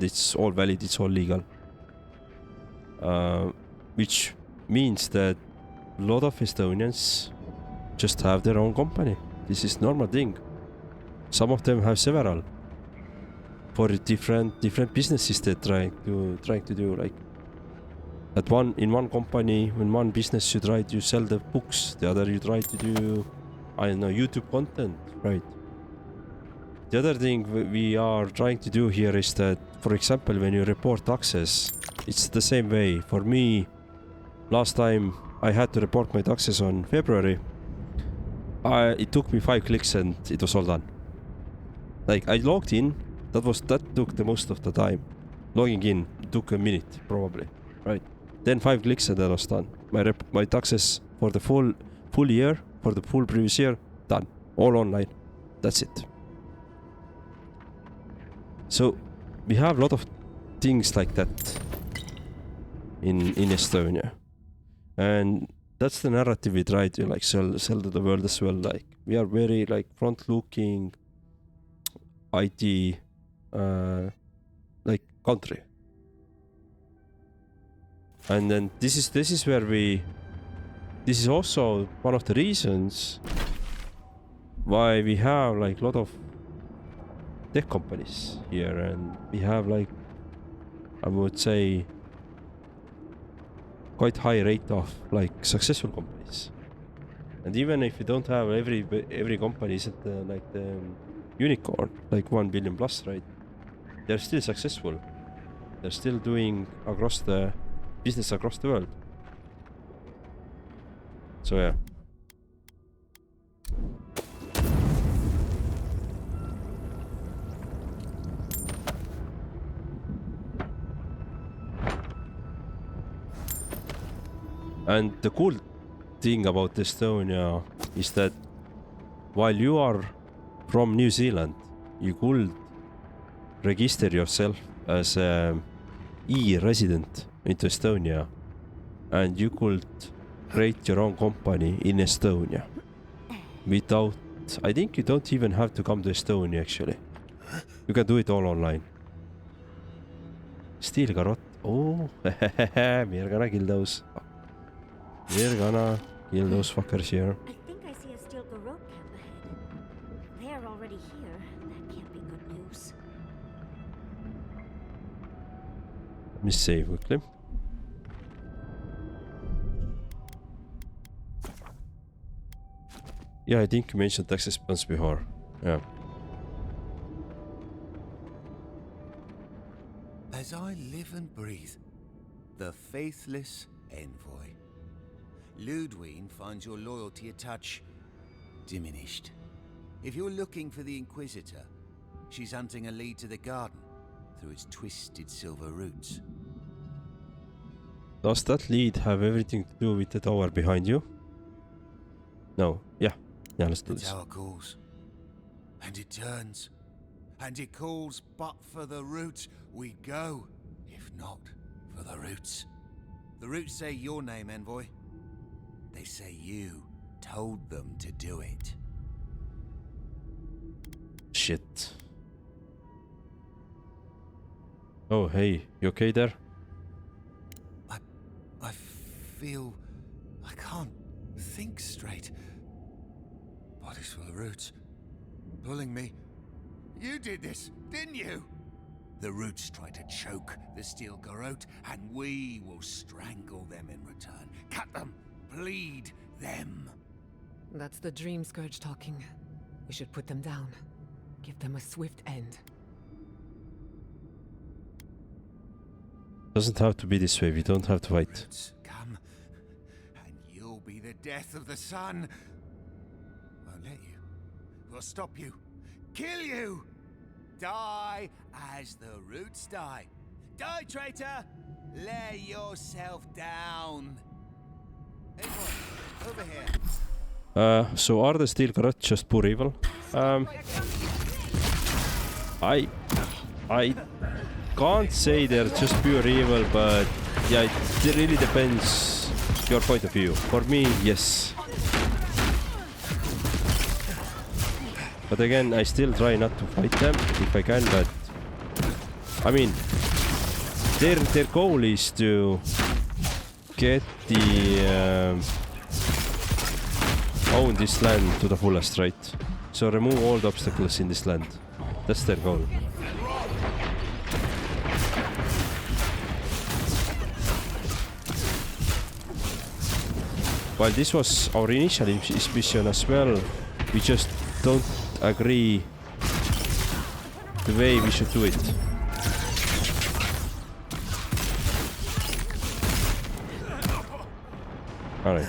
and it's all valid, it's all legal. Which means that a lot of Estonians just have their own company. This is normal thing. Some of them have several for different businesses they're trying to do. Like in one company, in one business, you try to sell the books. The other, you try to do, I don't know, YouTube content, right? The other thing we are trying to do here is that, for example, when you report taxes, it's the same way. For me, last time I had to report my taxes on February. It took me 5 clicks and it was all done. Like, I logged in, that took the most of the time. Logging in took a minute, probably, right? Then 5 clicks and that was done. My taxes for the full year, for the full previous year, done. All online. That's it. So, we have a lot of things like that in Estonia. And that's the narrative we try to like sell to the world as well. Like, we are very like front-looking IT like country. And then this is where this is also one of the reasons why we have like a lot of tech companies here, and we have like, I would say, quite high rate of like successful companies. And even if you don't have every company isn't like the unicorn, like 1 billion plus, right? They're still successful. They're still doing business across the world. So yeah. And the cool thing about Estonia is that while you are from New Zealand, you could register yourself as an e-resident into Estonia, and you could create your own company in Estonia without, I think you don't even have to come to Estonia actually. You can do it all online. Steel garrot. Oh, we're gonna kill those. We're gonna kill those fuckers here. I think I see a steel garrote camp ahead. They are already here. That can't be good news. Let me save quickly. Yeah, I think you mentioned access points before. Yeah. As I live and breathe, the faithless envoy. Ludwine finds your loyalty a touch diminished. If you're looking for the Inquisitor, she's hunting a lead to the garden through its twisted silver roots. Does that lead have everything to do with the tower behind you? No. Yeah. Yeah, let's do this. The tower calls, and it turns, and it calls, but for the roots we go, if not for the roots. The roots say your name, envoy. They say you told them to do it. Shit. Oh, hey, you okay there? I feel I can't think straight. Body's full of roots, pulling me. You did this, didn't you? The roots try to choke the steel garrote, and we will strangle them in return. Cut them, bleed them. That's the Dream Scourge talking. We should put them down. Give them a swift end. Doesn't have to be this way. We don't have to fight. Roots, come, and you'll be the death of the sun. Won't let you. We'll stop you. Kill you. Die as the roots die. Die, traitor. Lay yourself down. Hey, boy, over here. So are the steel garrote just pure evil? I can't say they're just pure evil, but yeah, it really depends your point of view. For me, yes. But again, I still try not to fight them if I can, but I mean, their goal is to get the own this land to the fullest, right? So remove all the obstacles in this land. That's their goal. While this was our initial mission as well, we just don't agree the way we should do it. Alright.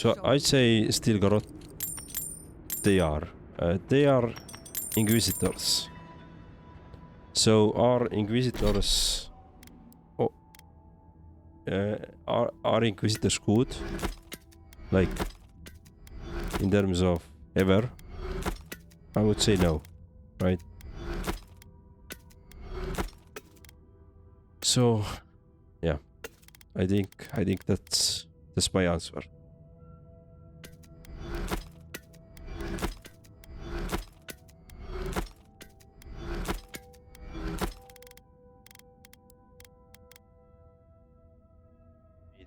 So I'd say still got they are inquisitors. So are inquisitors are inquisitors good? Like in terms of ever? I would say no, right? So yeah, I think that's my answer.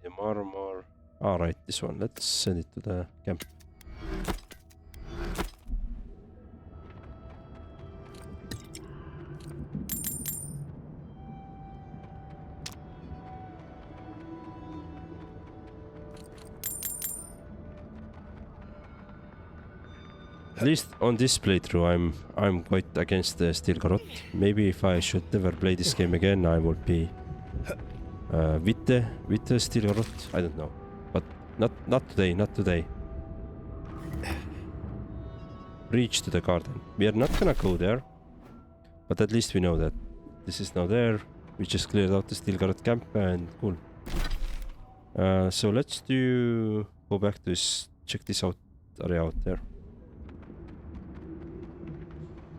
The armor. Alright, this one. Let's send it to the camp. At least on this playthrough, I'm quite against the Steel Garrote. Maybe if I should never play this game again, I would be with the Steel Garrote. I don't know, but not today. Not today. Reach to the garden. We are not gonna go there, but at least we know that this is now there. We just cleared out the Steel Garrote camp and cool. So let's go back to check this area out there.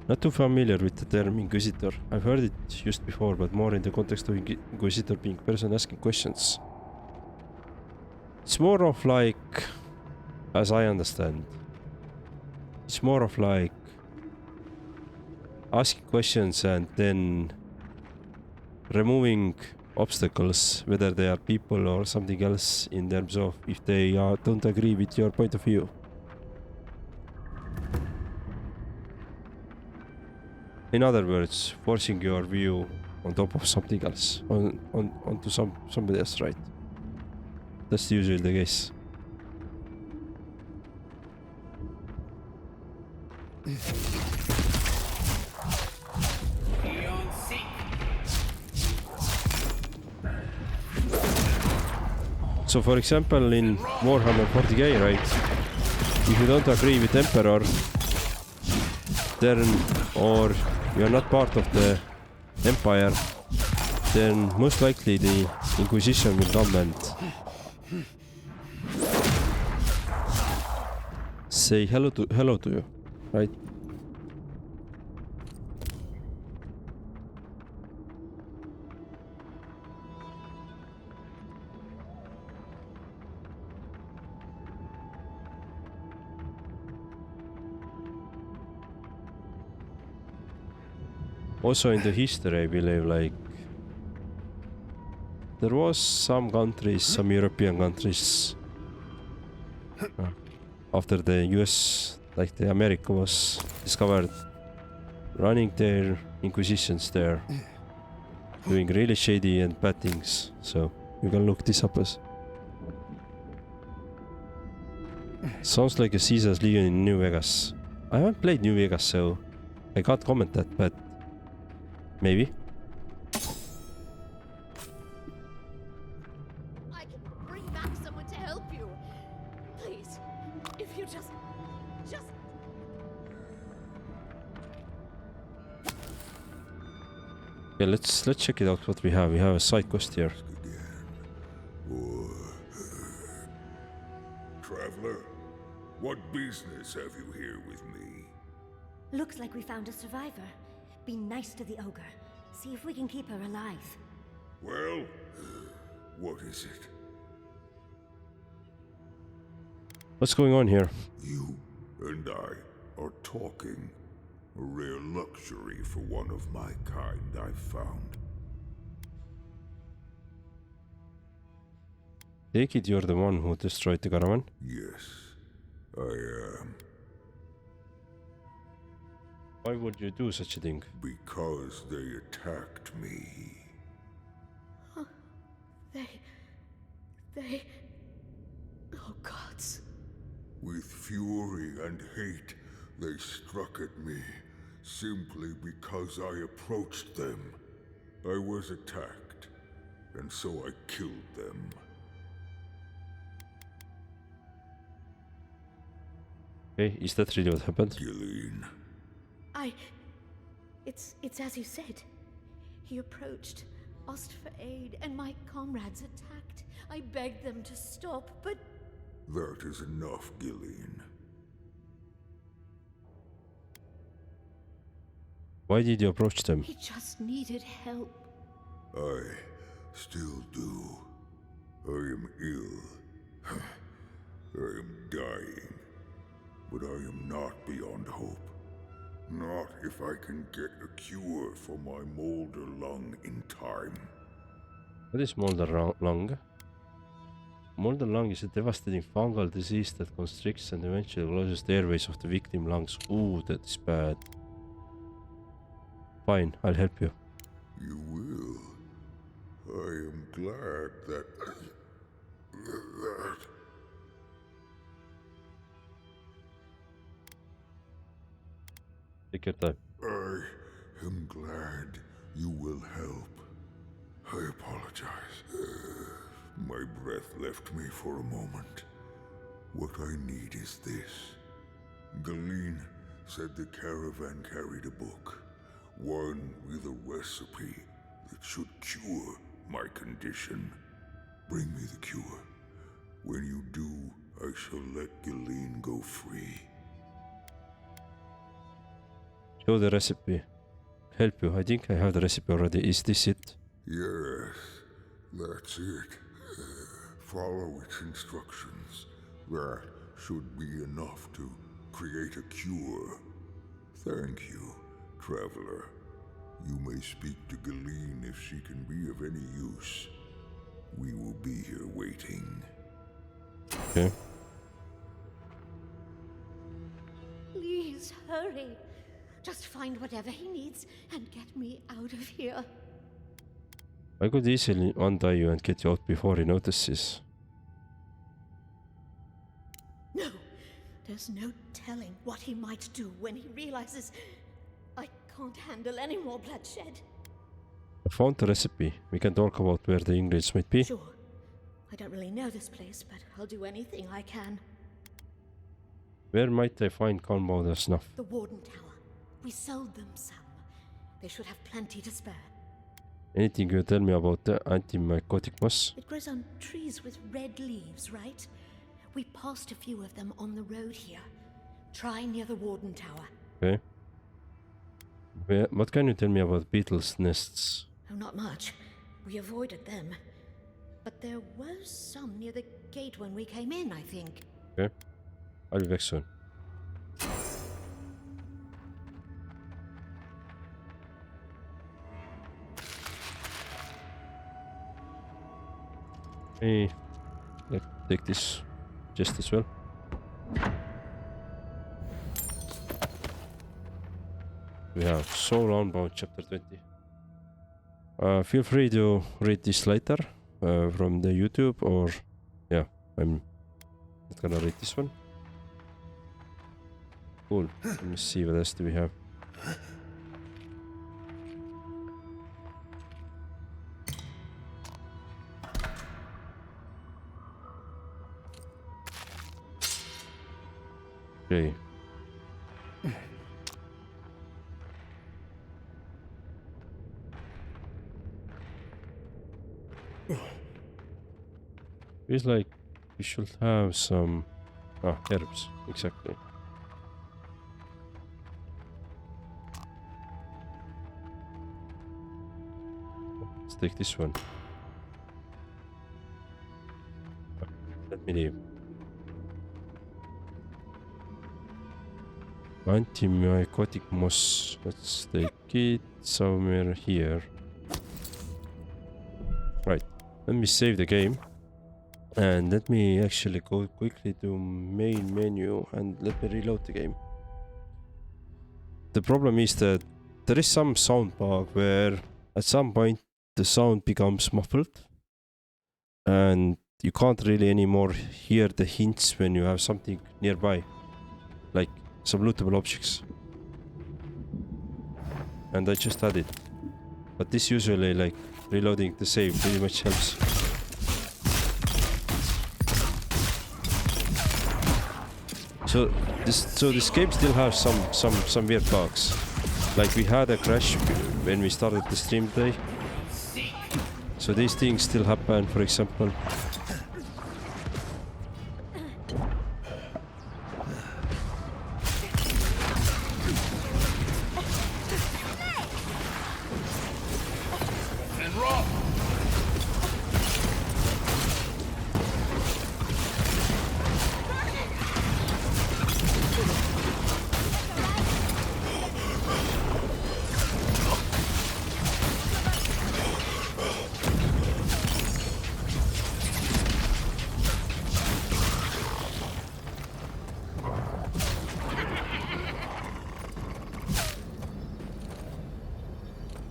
Not too familiar with the term Inquisitor. I've heard it used before, but more in the context of Inquisitor being person asking questions. It's more of like, as I understand, it's more of like asking questions and then removing obstacles, whether they are people or something else, in terms of if they don't agree with your point of view. In other words, forcing your view on top of something else, onto somebody else, right? That's usually the case. So for example, in Warhammer 40k, right? If you don't agree with Emperor, then, or you are not part of the Empire, then most likely the Inquisition will come and say hello to you, right? Also in the history, I believe, like, there was some countries, some European countries, after the US, like the America was discovered, running their inquisitions there, doing really shady and bad things. So you can look this up as. Sounds like a Caesar's Legion in New Vegas. I haven't played New Vegas, so I can't comment that, but maybe. I can bring back someone to help you. Please, if you just Okay, let's check it out what we have. We have a side quest here. Traveler, what business have you here with me? Looks like we found a survivor. Be nice to the ogre. See if we can keep her alive. Well, what is it? What's going on here? You and I are talking. A rare luxury for one of my kind, I've found. Take it you're the one who destroyed the caravan? Yes, I am. Why would you do such a thing? Because they attacked me. They... Oh, gods. With fury and hate, they struck at me, simply because I approached them. I was attacked, and so I killed them. Okay, is that really what happened? Gilleen, It's as you said. He approached, asked for aid, and my comrades attacked. I begged them to stop, but... that is enough, Gilleen. Why did you approach them? He just needed help. I still do. I am ill. I am dying. But I am not beyond hope. Not if I can get a cure for my molder lung in time. What is molder lung? Molder lung is a devastating fungal disease that constricts and eventually closes the airways of the victim lungs. Ooh, that is bad. Fine, I'll help you. You will. I am glad that... Take your time. I am glad you will help. I apologize. My breath left me for a moment. What I need is this. Gilleen said the caravan carried a book. One with a recipe that should cure my condition. Bring me the cure. When you do, I shall let Gilleen go free. Show the recipe. Help you. I think I have the recipe already. Is this it? Yes, that's it. Follow its instructions. That should be enough to create a cure. Thank you, traveler. You may speak to Gilleen if she can be of any use. We will be here waiting. Okay. Please, hurry. Just find whatever he needs and get me out of here. I could easily untie you and get you out before he notices. No, there's no telling what he might do when he realizes I can't handle any more bloodshed. I found the recipe. We can talk about where the ingredients might be. Sure. I don't really know this place, but I'll do anything I can. Where might I find gunpowder snuff? The Warden Tower. We sold them some. They should have plenty to spare. Anything you tell me about the antimycotic moss? It grows on trees with red leaves, right? We passed a few of them on the road here. Try near the Warden Tower. Okay. What can you tell me about beetles' nests? Oh, not much. We avoided them. But there was some near the gate when we came in, I think. Okay. I'll be back soon. Hey, let's take this just as well. We have Soul Unbound chapter 20. Feel free to read this later from the YouTube, or yeah, I'm not gonna read this one. Cool. Let me see what else do we have. Okay. Feels like we should have some herbs, exactly. Let's take this one. Let me leave. Antimycotic moss. Let's take it somewhere here. Right. Let me save the game. And let me actually go quickly to main menu and let me reload the game. The problem is that there is some sound bug where at some point the sound becomes muffled. And you can't really anymore hear the hints when you have something nearby. Like some lootable objects. And I just had it. But this usually, like, reloading the save pretty much helps. So this game still has some weird bugs. Like we had a crash when we started the stream today. So these things still happen, for example.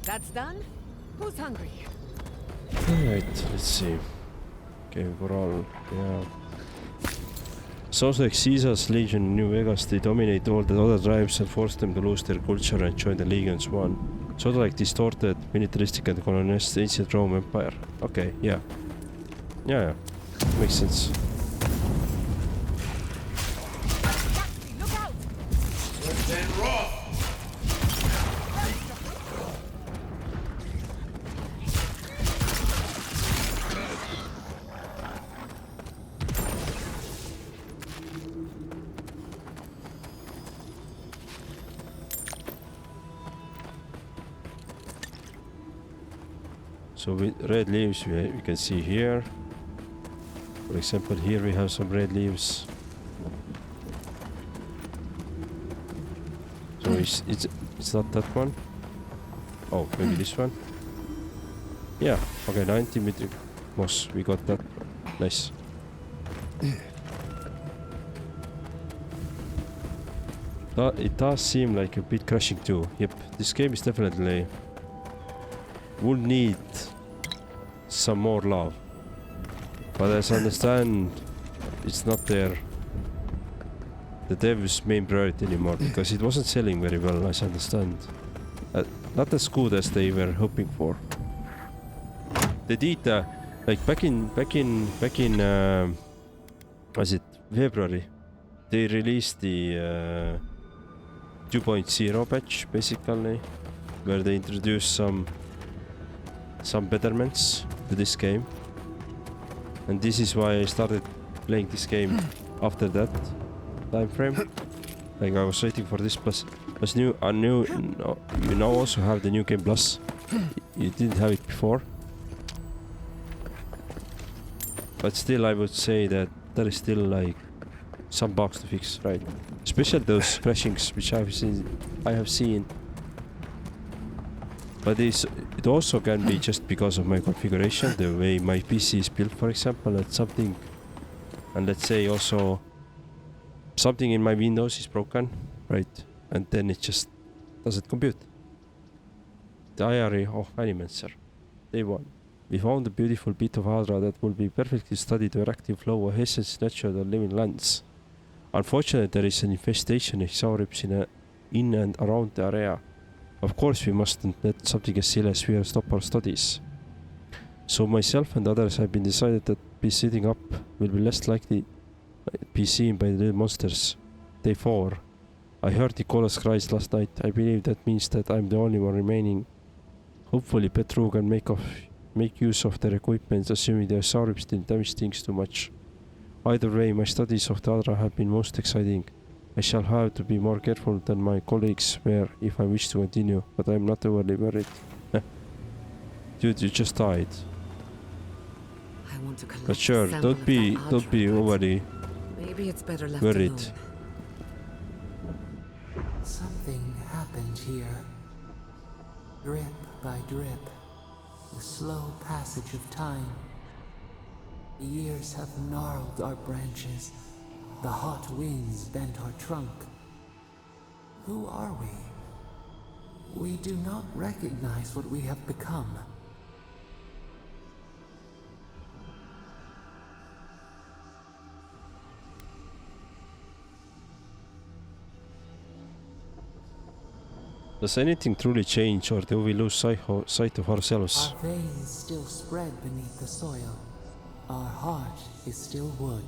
That's done? Who's hungry? Alright, let's see. Okay, Coral, yeah. Sounds like Caesar's Legion in New Vegas, they dominate all the other tribes and force them to lose their culture and join the Legions one. Sort of like distorted, militaristic and colonized ancient Rome Empire. Okay, yeah. Yeah, makes sense. Look out! So with red leaves we can see here. For example, here we have some red leaves. So it's not that one. Oh, maybe this one. Yeah. Okay, 90 meter moss. We got that. Nice. It does seem like a bit crashing too. Yep, this game is definitely would need some more love. But as I understand, it's not the dev's main priority anymore because it wasn't selling very well, as I understand. Not as good as they were hoping for. They did like back in was it February? They released the 2.0 patch basically, where they introduced some betterments to this game, and this is why I started playing this game after that time frame. Like I was waiting for this plus you now also have the new game plus. You didn't have it before, but still I would say that there is still like some bugs to fix, right? Especially those crashings which I have seen. But it also can be just because of my configuration, the way my PC is built, for example, and something, and let's say also something in my Windows is broken, right? And then it just doesn't compute. Diary of Animancer, Day 1. We found a beautiful bit of Hadra that will be perfectly studied where active flow of essence natural and living lands. Unfortunately, there is an infestation of Saurips in and around the area. Of course, we mustn't let something as silly as fear stop our studies. So myself and others have been decided that be sitting up will be less likely be seen by the little monsters. Day 4. I heard Nicholas cries last night. I believe that means that I'm the only one remaining. Hopefully Petru can make make use of their equipment, assuming the Asaribs didn't damage things too much. Either way, my studies of the Adra have been most exciting. I shall have to be more careful than my colleagues were if I wish to continue, but I'm not overly worried. Dude, you just died. I want to collect But sure, the sample don't of be that Adra, overly but maybe it's better left worried. alone. Something happened here. Drip by drip, the slow passage of time. The years have gnarled our branches. The hot winds bent our trunk. Who are we? We do not recognize what we have become. Does anything truly change, or do we lose sight of ourselves? Our veins still spread beneath the soil. Our heart is still wood.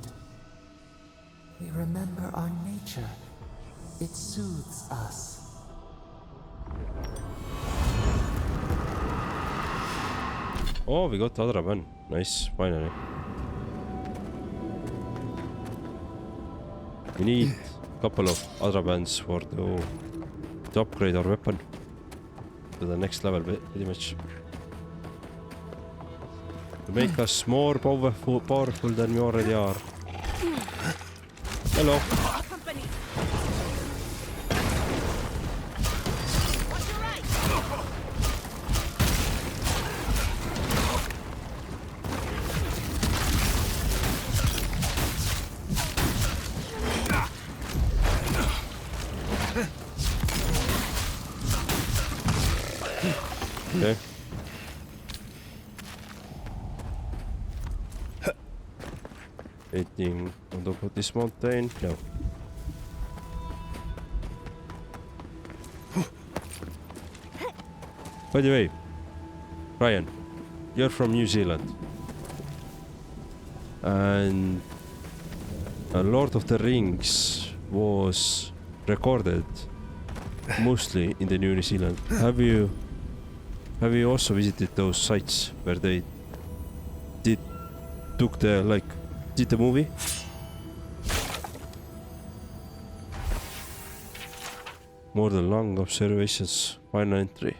We remember our nature. It soothes us. Oh, we got the Adra pen. Nice, finally. We need a couple of Adra pens to upgrade our weapon to the next level, pretty much. To make us more powerful than we already are. Hello. Okay. Anything on top of this mountain? No. By the way, Ryan, you're from New Zealand. And Lord of the Rings was recorded mostly in the New Zealand. Have you also visited those sites where they did the movie? More than long observations, final entry.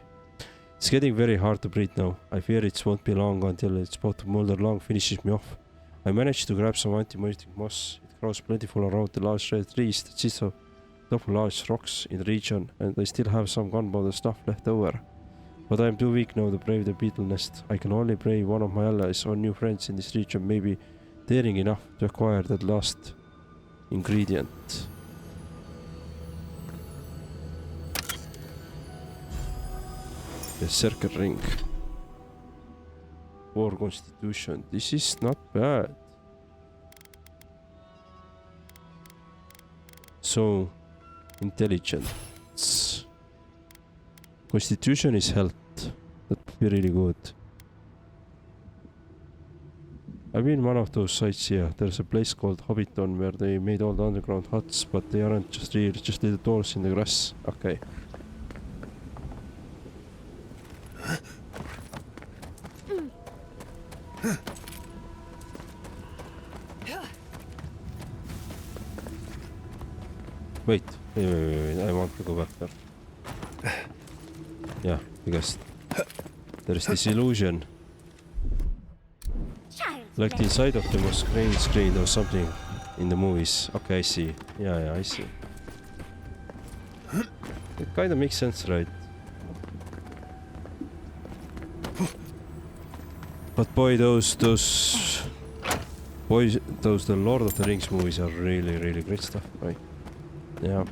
It's getting very hard to breathe now. I fear it won't be long until its spot Mulder Long finishes me off. I managed to grab some anti-moistic moss. It grows plentiful around the large red trees that sit on top of large rocks in the region, and I still have some gunpowder stuff left over. But I am too weak now to brave the beetle nest. I can only pray one of my allies or new friends in this region may be daring enough to acquire that last ingredient. The Circle Ring. 4 Constitution. This is not bad. So, intelligence. Constitution is health. That would be really good. I've been one of those sites here. There's a place called Hobbiton where they made all the underground huts, but they aren't just real, just little doors in the grass. Okay. Wait, I want to go back there. Yeah, because there's this illusion. Like the inside of them was green screen or something in the movies. Okay, I see. Yeah, I see. It kinda makes sense, right? But boy, those the Lord of the Rings movies are really, really great stuff, right? Yeah.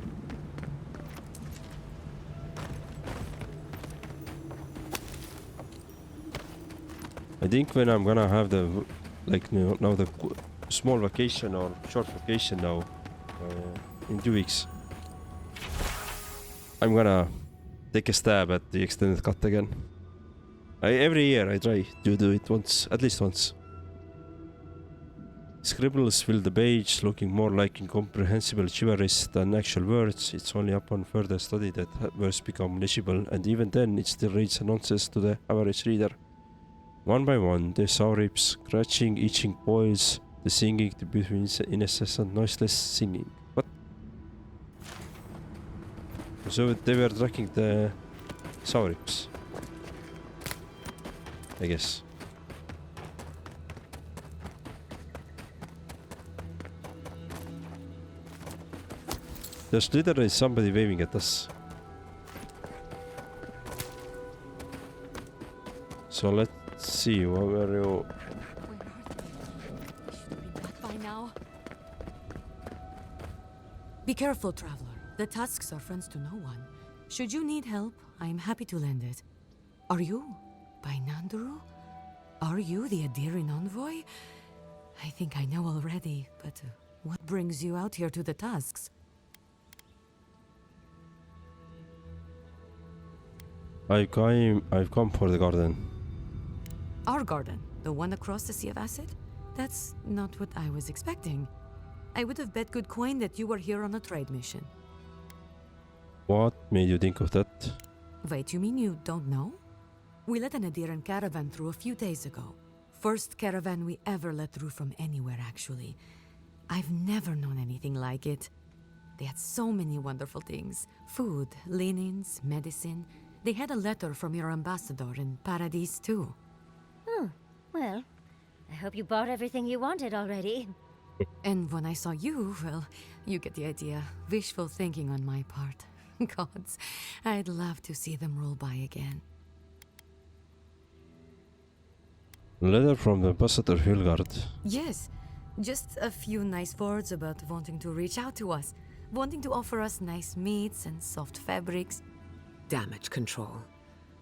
I think when I'm gonna have the now the small vacation or short vacation now in 2 weeks, I'm gonna take a stab at the extended cut again. Every year I try to do it once, at least once. Scribbles fill the page, looking more like incomprehensible gibberish than actual words. It's only upon further study that words become legible, and even then it still reads nonsense to the average reader. One by one, the saurips, scratching, itching boils, the singing, the between incessant, noiseless singing. What? So they were tracking the saurips, I guess. There's literally somebody waving at us. So let's see, where were you? Should be back by now. Be careful, traveler. The tusks are friends to no one. Should you need help, I am happy to lend it. Are you by Nanduru? Are you the Adiran envoy? I think I know already, but what brings you out here to the tusks? I've come for the garden. Our garden, the one across the Sea of Acid? That's not what I was expecting. I would have bet good coin that you were here on a trade mission. What made you think of that? Wait, you mean you don't know? We let an Adiran caravan through a few days ago. First caravan we ever let through from anywhere, actually. I've never known anything like it. They had so many wonderful things. Food, linens, medicine. They had a letter from your ambassador in Paradise, too. Well, I hope you bought everything you wanted already. And when I saw you, well, you get the idea. Wishful thinking on my part. Gods, I'd love to see them roll by again. Letter from the ambassador Hilgard. Yes, just a few nice words about wanting to reach out to us, wanting to offer us nice meats and soft fabrics. Damage control.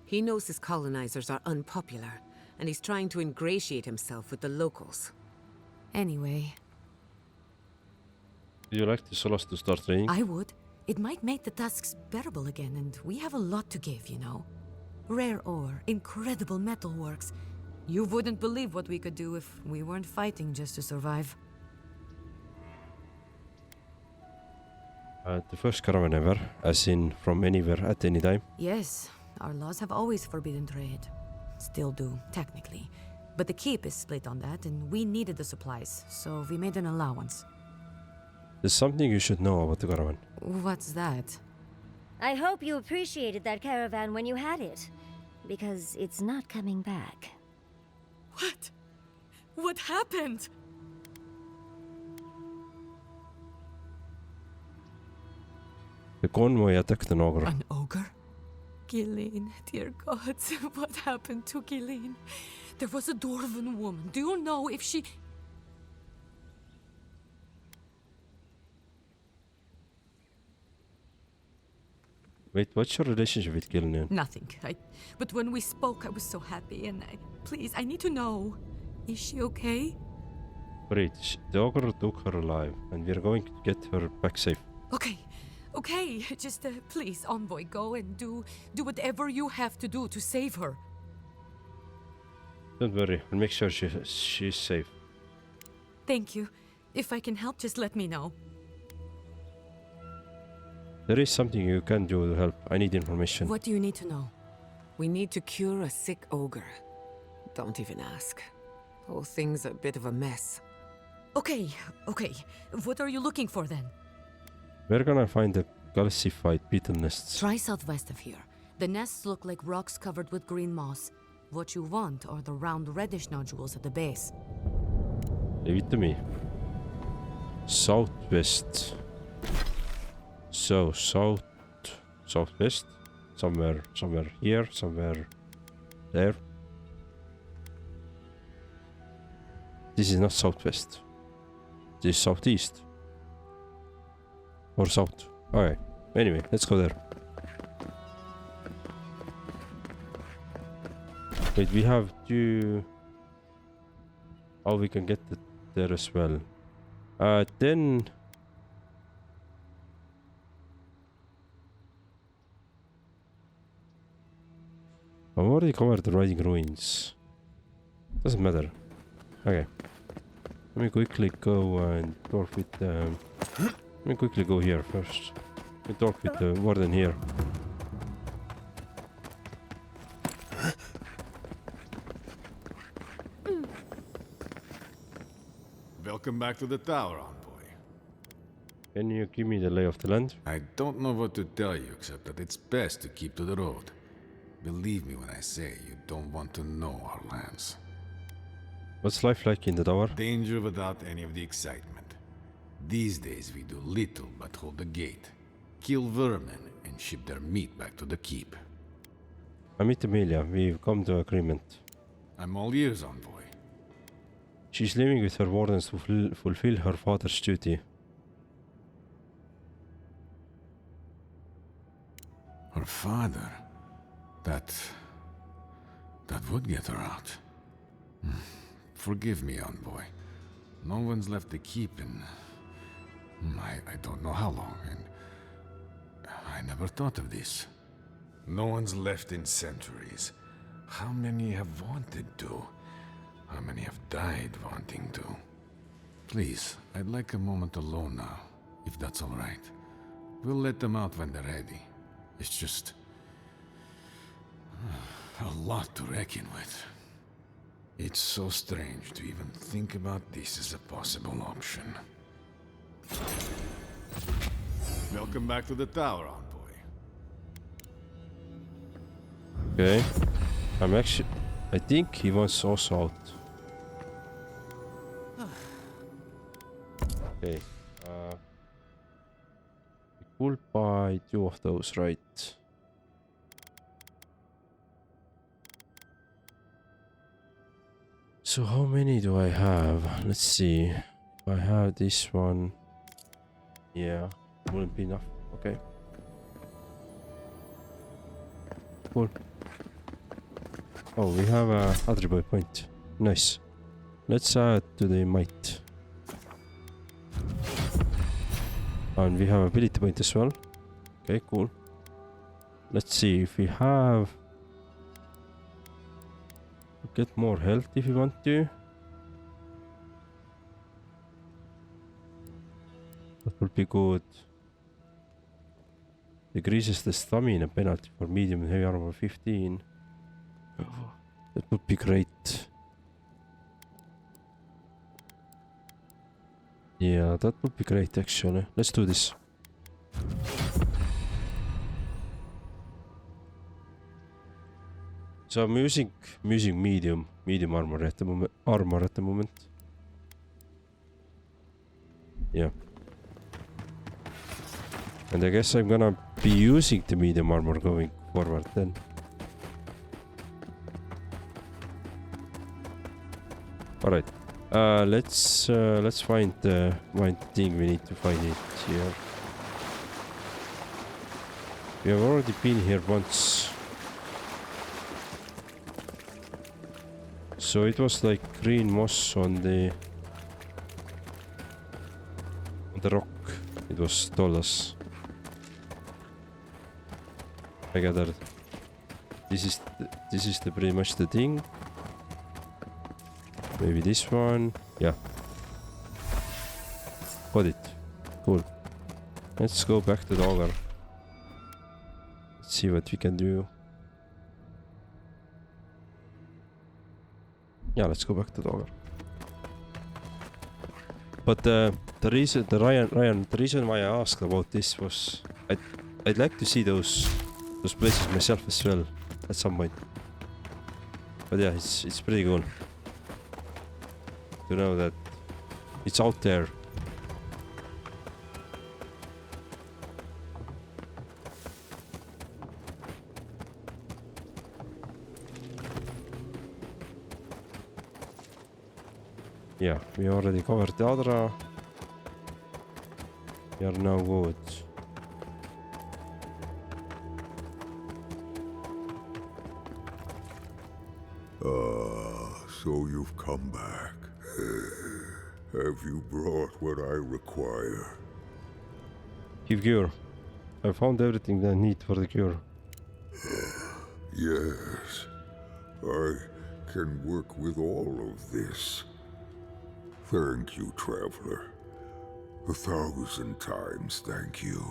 He knows his colonizers are unpopular, and he's trying to ingratiate himself with the locals. Anyway, Would you like the Solas to start training? I would. It might make the tasks bearable again, and we have a lot to give, you know. Rare ore, incredible metalworks. You wouldn't believe what we could do if we weren't fighting just to survive. The first caravan ever, as in from anywhere at any time. Yes, our laws have always forbidden trade. Still do, technically. But the keep is split on that, and we needed the supplies, so we made an allowance. There's something you should know about the caravan. What's that? I hope you appreciated that caravan when you had it, because it's not coming back. What? What happened? The convoy attacked an ogre. An ogre? Gilleen, dear gods, what happened to Gilleen? There was a dwarven woman. Do you know if she... Wait, what's your relationship with Gillian? Nothing. But when we spoke, I was so happy, and please, I need to know. Is she okay? Great, the ogre took her alive, and we're going to get her back safe. Okay, just please, envoy, go and do whatever you have to do to save her. Don't worry, I'll make sure she's safe. Thank you. If I can help, just let me know. There is something you can do to help. I need information. What do you need to know? We need to cure a sick ogre. Don't even ask. Whole thing's a bit of a mess. Okay. What are you looking for then? Where can I find the calcified beetle nests? Try southwest of here. The nests look like rocks covered with green moss. What you want are the round reddish nodules at the base. Leave it to me. Southwest. So, southwest. Somewhere here, somewhere there. This is not southwest. This is southeast. Or south. Alright. Anyway, let's go there. Wait, we have to... Oh, we can get there as well. Then... I've already covered the riding ruins. Doesn't matter. Okay. Let me quickly go and talk with let me quickly go here first. Let me talk with the warden here. Welcome back to the tower, envoy. Can you give me the lay of the land? I don't know what to tell you except that it's best to keep to the road. Believe me when I say you don't want to know our lands. What's life like in the tower? Danger without any of the excitement. These days we do little but hold the gate, kill vermin, and ship their meat back to the keep. I meet Amelia. We've come to agreement. I'm all ears, envoy. She's living with her wardens to fulfill her father's duty. Her father? That would get her out. Forgive me, envoy. No one's left the keep in... I don't know how long, and... I never thought of this. No one's left in centuries. How many have wanted to? How many have died wanting to? Please, I'd like a moment alone now, if that's all right. We'll let them out when they're ready. It's just... a lot to reckon with. It's so strange to even think about this as a possible option. Welcome back to the tower, envoy. Okay. I think he wants us out. Okay. We could buy 2 of those, right? So how many do I have? Let's see. If I have this one. Yeah, wouldn't be enough. Okay. Cool. Oh, we have a attribute point. Nice. Let's add to the might. And we have ability point as well. Okay, cool. Let's see if we have... Get more health if you want to. That would be good. Decreases the stamina penalty for medium and heavy armor 15. That would be great. Yeah, that would be great actually. Let's do this. So I'm using medium armor at the moment. Yeah. And I guess I'm gonna be using the medium armor going forward then. All right. Let's find the thing we need to find it here. We have already been here once. So it was like green moss on the rock. It was told us. I gathered. This is the pretty much the thing. Maybe this one. Yeah. Got it. Cool. Let's go back to the auger. Let's see what we can do. Yeah, let's go back to the auger. But the reason why I asked about this was I'd like to see those places myself as well at some point. But yeah, it's pretty cool to know that it's out there. Yeah, we already covered the Adra. We are now good. So you've come back. Have you brought what I require? Give cure. I found everything I need for the cure. Yes, I can work with all of this. Thank you, traveler. 1,000 times thank you.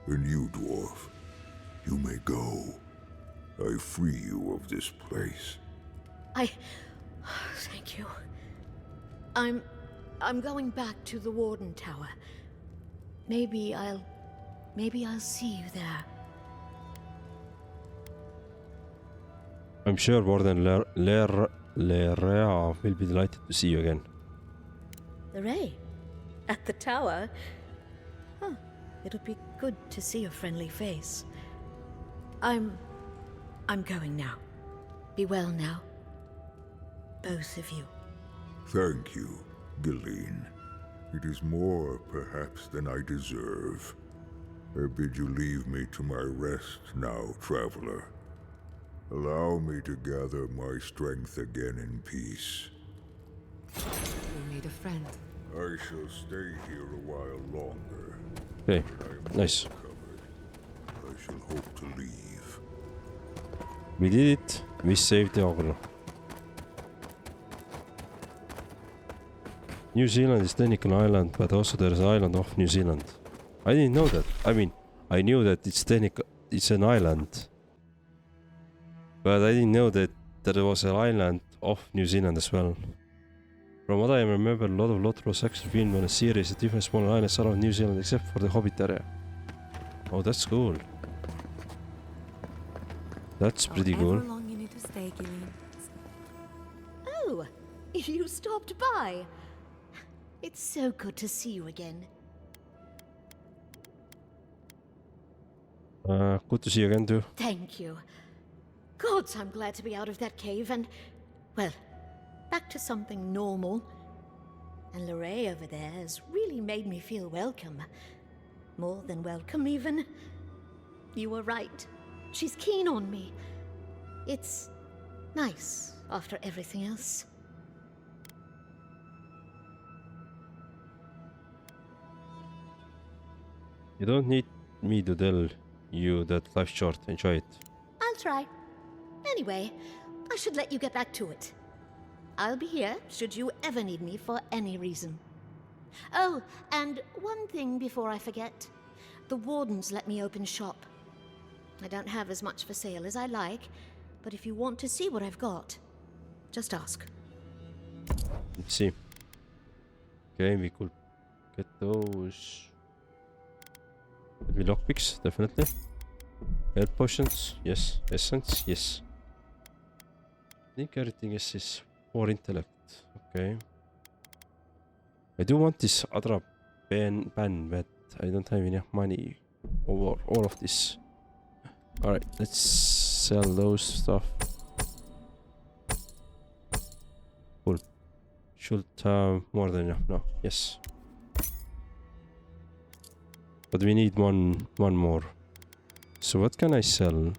And you, dwarf, you may go. I free you of this place. Thank you. I'm going back to the Warden Tower. Maybe I'll see you there. I'm sure Warden Lerea will be delighted to see you again. Ray? At the tower? Huh. It'll be good to see a friendly face. I'm going now. Be well now. Both of you. Thank you, Gilleen. It is more, perhaps, than I deserve. I bid you leave me to my rest now, traveler. Allow me to gather my strength again in peace. We made a friend. I shall stay here a while longer. Okay, When I am nice. recovered, I shall hope to leave. We did it. We saved the ogre. New Zealand is technically an island, but also there is an island off New Zealand. I didn't know that. I mean, I knew that it's an island. But I didn't know that there was an island off New Zealand as well. From what I remember, a lot of Lot was actually filmed on a series of different small islands around New Zealand except for the Hobbit area. Oh, that's cool. That's pretty cool. However long you need to stay, Gilleen. Oh, you stopped by. It's so good to see you again. Good to see you again too. Thank you. Gods, I'm glad to be out of that cave and, well, back to something normal. And Lorraine over there has really made me feel welcome. More than welcome, even. You were right. She's keen on me. It's nice after everything else. You don't need me to tell you that life's short. Enjoy it. I'll try. Anyway, I should let you get back to it. I'll be here should you ever need me for any reason. Oh, and one thing before I forget. The Wardens let me open shop. I don't have as much for sale as I like, but if you want to see what I've got, just ask. Let's see. Okay, we could get those. Maybe lockpicks, definitely. Health potions, yes. Essence, yes. I think everything is for intellect. Okay. I do want this other pen, but I don't have enough money over all of this. Alright, let's sell those stuff. Cool. Should have more than enough now. Yes. But we need one more. So what can I sell?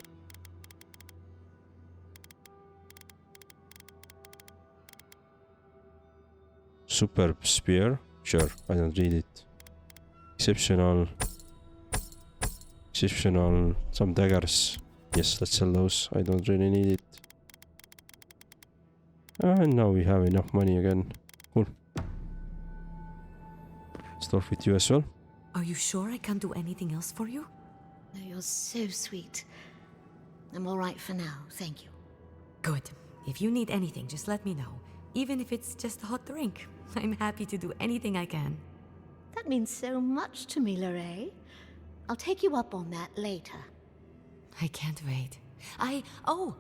Superb spear. Sure, I don't read it. Exceptional. Some daggers. Yes, let's sell those. I don't really need it. And now we have enough money again. Cool. Start with you as well. Are you sure I can't do anything else for you? No, you're so sweet. I'm all right for now, thank you. Good. If you need anything, just let me know. Even if it's just a hot drink. I'm happy to do anything I can. That means so much to me, Lorraine. I'll take you up on that later. I can't wait. Oh!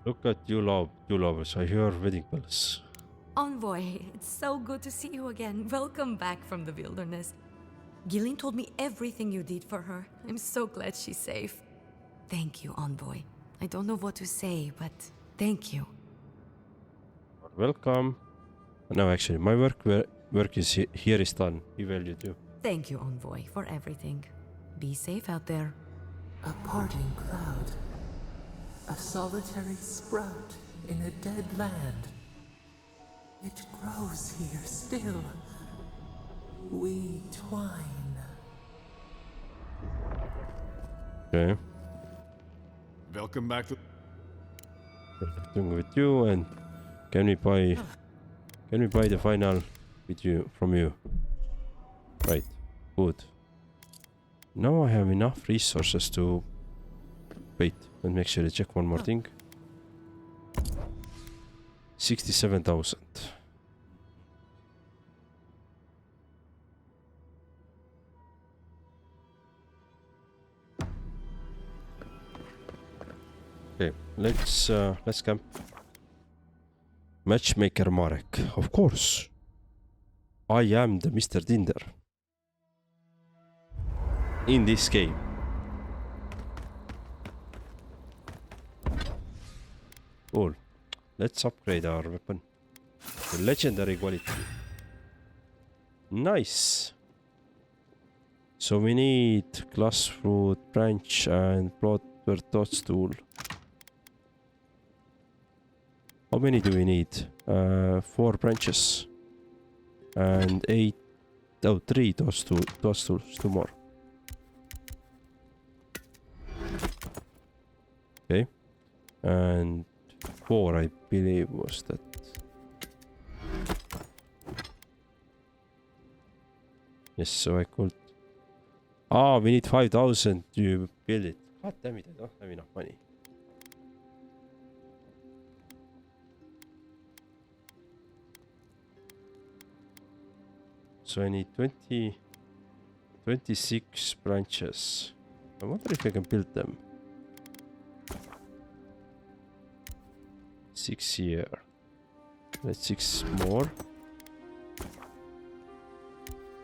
Look at you lovers. I hear wedding bells. Envoy, it's so good to see you again. Welcome back from the wilderness. Gilleen told me everything you did for her. I'm so glad she's safe. Thank you, Envoy. I don't know what to say, but thank you. Welcome. No, actually, my work is here is done. We value too. Thank you, Envoy, for everything. Be safe out there. A parting cloud. A solitary sprout in a dead land. It grows here still. We twine. Okay. Welcome back to... Doing with you, and can we buy the final with you from you? Right. Good. Now I have enough resources to wait and make sure I check one more thing. 67,000. Okay, let's camp. Matchmaker Marek, of course. I am the Mr. Tinder in this game. Cool. Let's upgrade our weapon to legendary quality. Nice. So we need glass fruit, branch, and bloodbird toadstool. How many do we need? 4 branches and 3 toadstools, 2 more. Okay, and 4 I believe was that. Yes, so I could. We need 5,000 to build it. God damn it, I don't have enough money. So I need 26 branches. I wonder if I can build them. 6 here. Let's 6 more.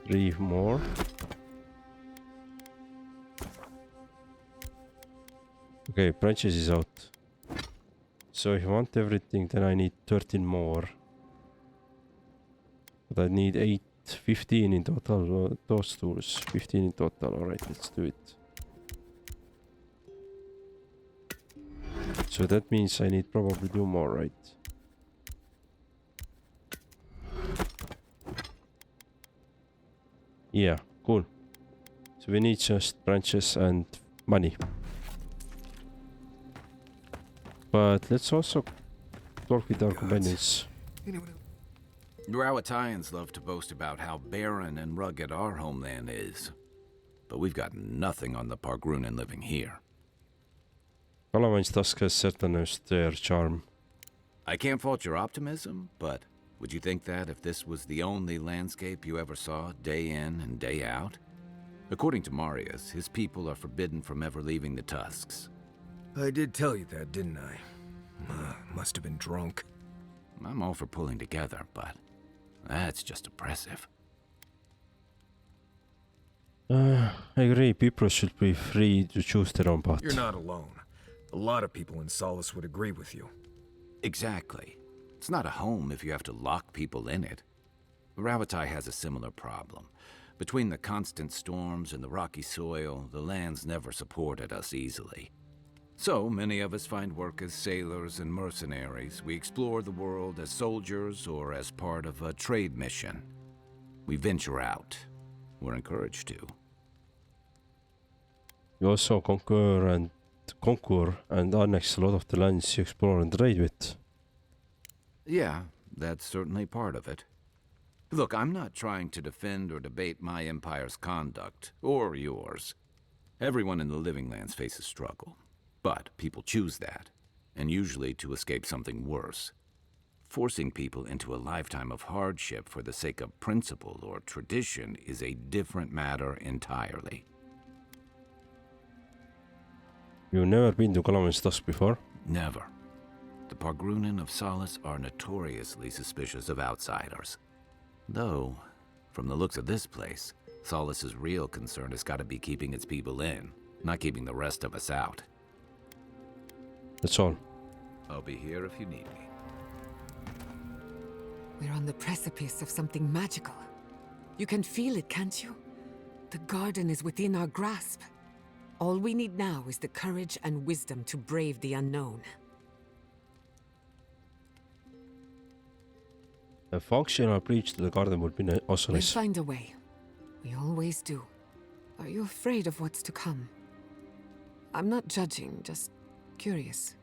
3 more. Okay, branches is out. So if I want everything, then I need 13 more. But I need 15 in total. Those tools, 15 in total. Alright, let's do it. So that means I need probably 2 more, right? Yeah, cool. So we need just branches and money. But let's also talk with our companions. Rawatayans love to boast about how barren and rugged our homeland is. But we've got nothing on the Pargrunen living here. Kalamain's task has certainly their charm. I can't fault your optimism, but would you think that if this was the only landscape you ever saw, day in and day out? According to Marius, his people are forbidden from ever leaving the Tusks. I did tell you that, didn't I? Must have been drunk. I'm all for pulling together, but that's just oppressive. I agree, people should be free to choose their own path. You're not alone. A lot of people in Solace would agree with you. Exactly. It's not a home if you have to lock people in it. Ravatai has a similar problem. Between the constant storms and the rocky soil, the lands never supported us easily. So many of us find work as sailors and mercenaries. We explore the world as soldiers or as part of a trade mission. We venture out. We're encouraged to. You also conquer and annex a lot of the lands you explore and trade with. Yeah, that's certainly part of it. Look, I'm not trying to defend or debate my empire's conduct, or yours. Everyone in the Living Lands faces struggle. But people choose that, and usually to escape something worse. Forcing people into a lifetime of hardship for the sake of principle or tradition is a different matter entirely. You've never been to Kalamain's Tusk before? Never. The Pargrunen of Solace are notoriously suspicious of outsiders. Though, from the looks of this place, Solace's real concern has got to be keeping its people in, not keeping the rest of us out. That's all. I'll be here if you need me. We're on the precipice of something magical. You can feel it, can't you? The garden is within our grasp. All we need now is the courage and wisdom to brave the unknown. A functional breach to the garden would be also nice. We'll find a way. We always do. Are you afraid of what's to come? I'm not judging, just curious.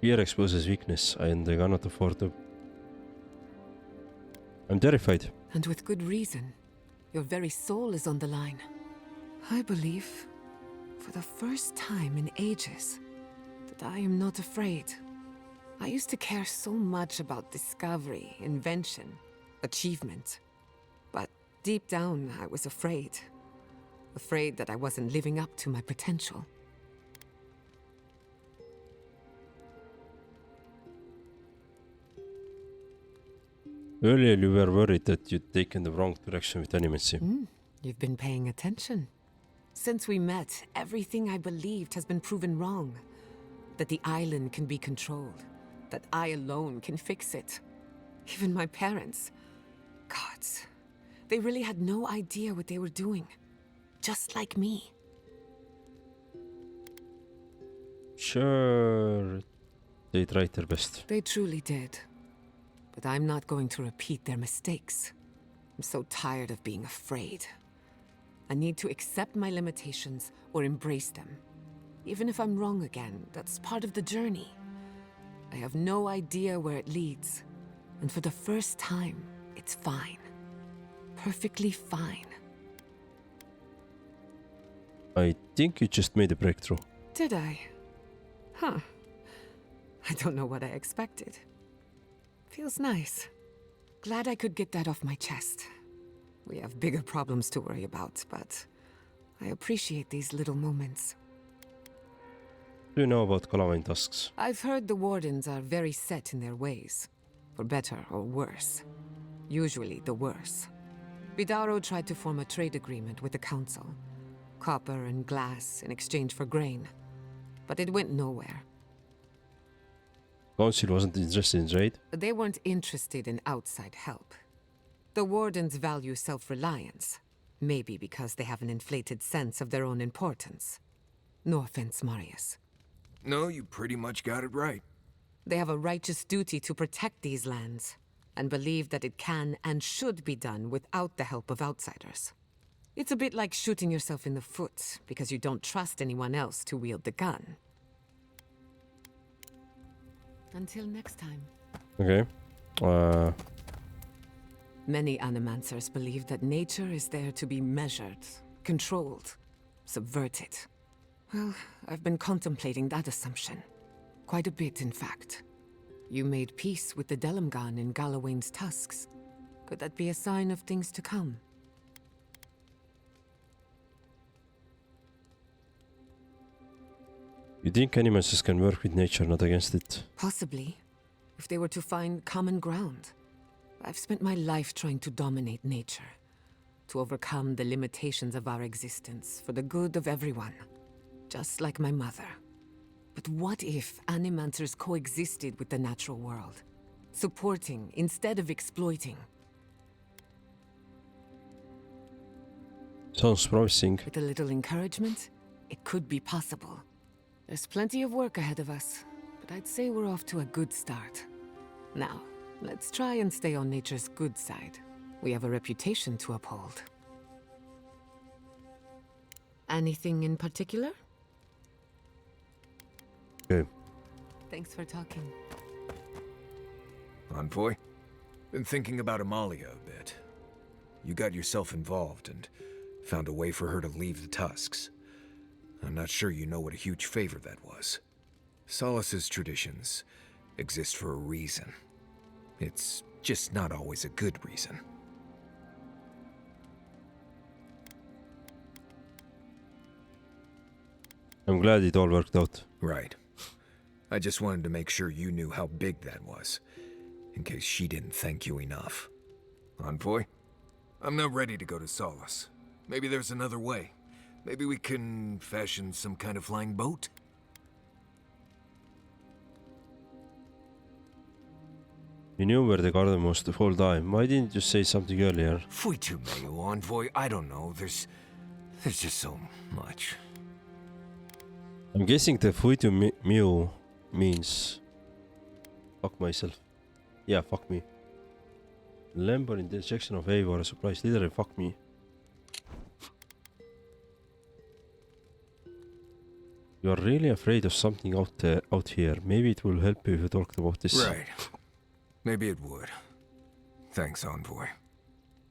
Fear exposes weakness, and I cannot afford to. I'm terrified. And with good reason. Your very soul is on the line. I believe, for the first time in ages, that I am not afraid. I used to care so much about discovery, invention, achievement. But deep down, I was afraid. Afraid that I wasn't living up to my potential. Earlier you were worried that you'd taken the wrong direction with animacy. You've been paying attention. Since we met, everything I believed has been proven wrong. That the island can be controlled. That I alone can fix it. Even my parents. Gods. They really had no idea what they were doing. Just like me. Sure, they tried their best. They truly did. But I'm not going to repeat their mistakes. I'm so tired of being afraid. I need to accept my limitations or embrace them. Even if I'm wrong again, that's part of the journey. I have no idea where it leads. And for the first time, it's fine. Perfectly fine. I think you just made a breakthrough. Did I? Huh. I don't know what I expected. Feels nice. Glad I could get that off my chest. We have bigger problems to worry about, but I appreciate these little moments. What do you know about Calavine tusks? I've heard the Wardens are very set in their ways. For better or worse. Usually the worse. Vidaro tried to form a trade agreement with the Council. Copper and glass in exchange for grain. But it went nowhere. Council wasn't interested in trade? They weren't interested in outside help. The Wardens value self-reliance. Maybe because they have an inflated sense of their own importance. No offense, Marius. No, you pretty much got it right. They have a righteous duty to protect these lands, and believe that it can and should be done without the help of outsiders. It's a bit like shooting yourself in the foot because you don't trust anyone else to wield the gun. Until next time. Okay. Many animancers believe that nature is there to be measured, controlled, subverted. Well, I've been contemplating that assumption. Quite a bit, in fact. You made peace with the Delimgan in Galawain's tusks. Could that be a sign of things to come? You think animals can work with nature, not against it? Possibly. If they were to find common ground. I've spent my life trying to dominate nature. To overcome the limitations of our existence for the good of everyone. Just like my mother. But what if animancers coexisted with the natural world? Supporting instead of exploiting. Sounds promising. With a little encouragement, it could be possible. There's plenty of work ahead of us, but I'd say we're off to a good start. Now, let's try and stay on nature's good side. We have a reputation to uphold. Anything in particular? Okay. Thanks for talking. Envoy? Been thinking about Amalia a bit. You got yourself involved and found a way for her to leave the Tusks. I'm not sure you know what a huge favor that was. Solace's traditions exist for a reason. It's just not always a good reason. I'm glad it all worked out. Right. I just wanted to make sure you knew how big that was, in case she didn't thank you enough. Envoy? I'm not ready to go to Solace. Maybe there's another way. Maybe we can fashion some kind of flying boat? You knew where the garden was the whole time. Why didn't you say something earlier? Fui tu meio, Envoy. I don't know. There's just so much. I'm guessing the Fuitu Mew means fuck myself. Yeah, fuck me. Lemon in the section of Avowed supplies literally fuck me. You're really afraid of something out here. Maybe it will help you if you talk about this. Right. Maybe it would. Thanks, Envoy.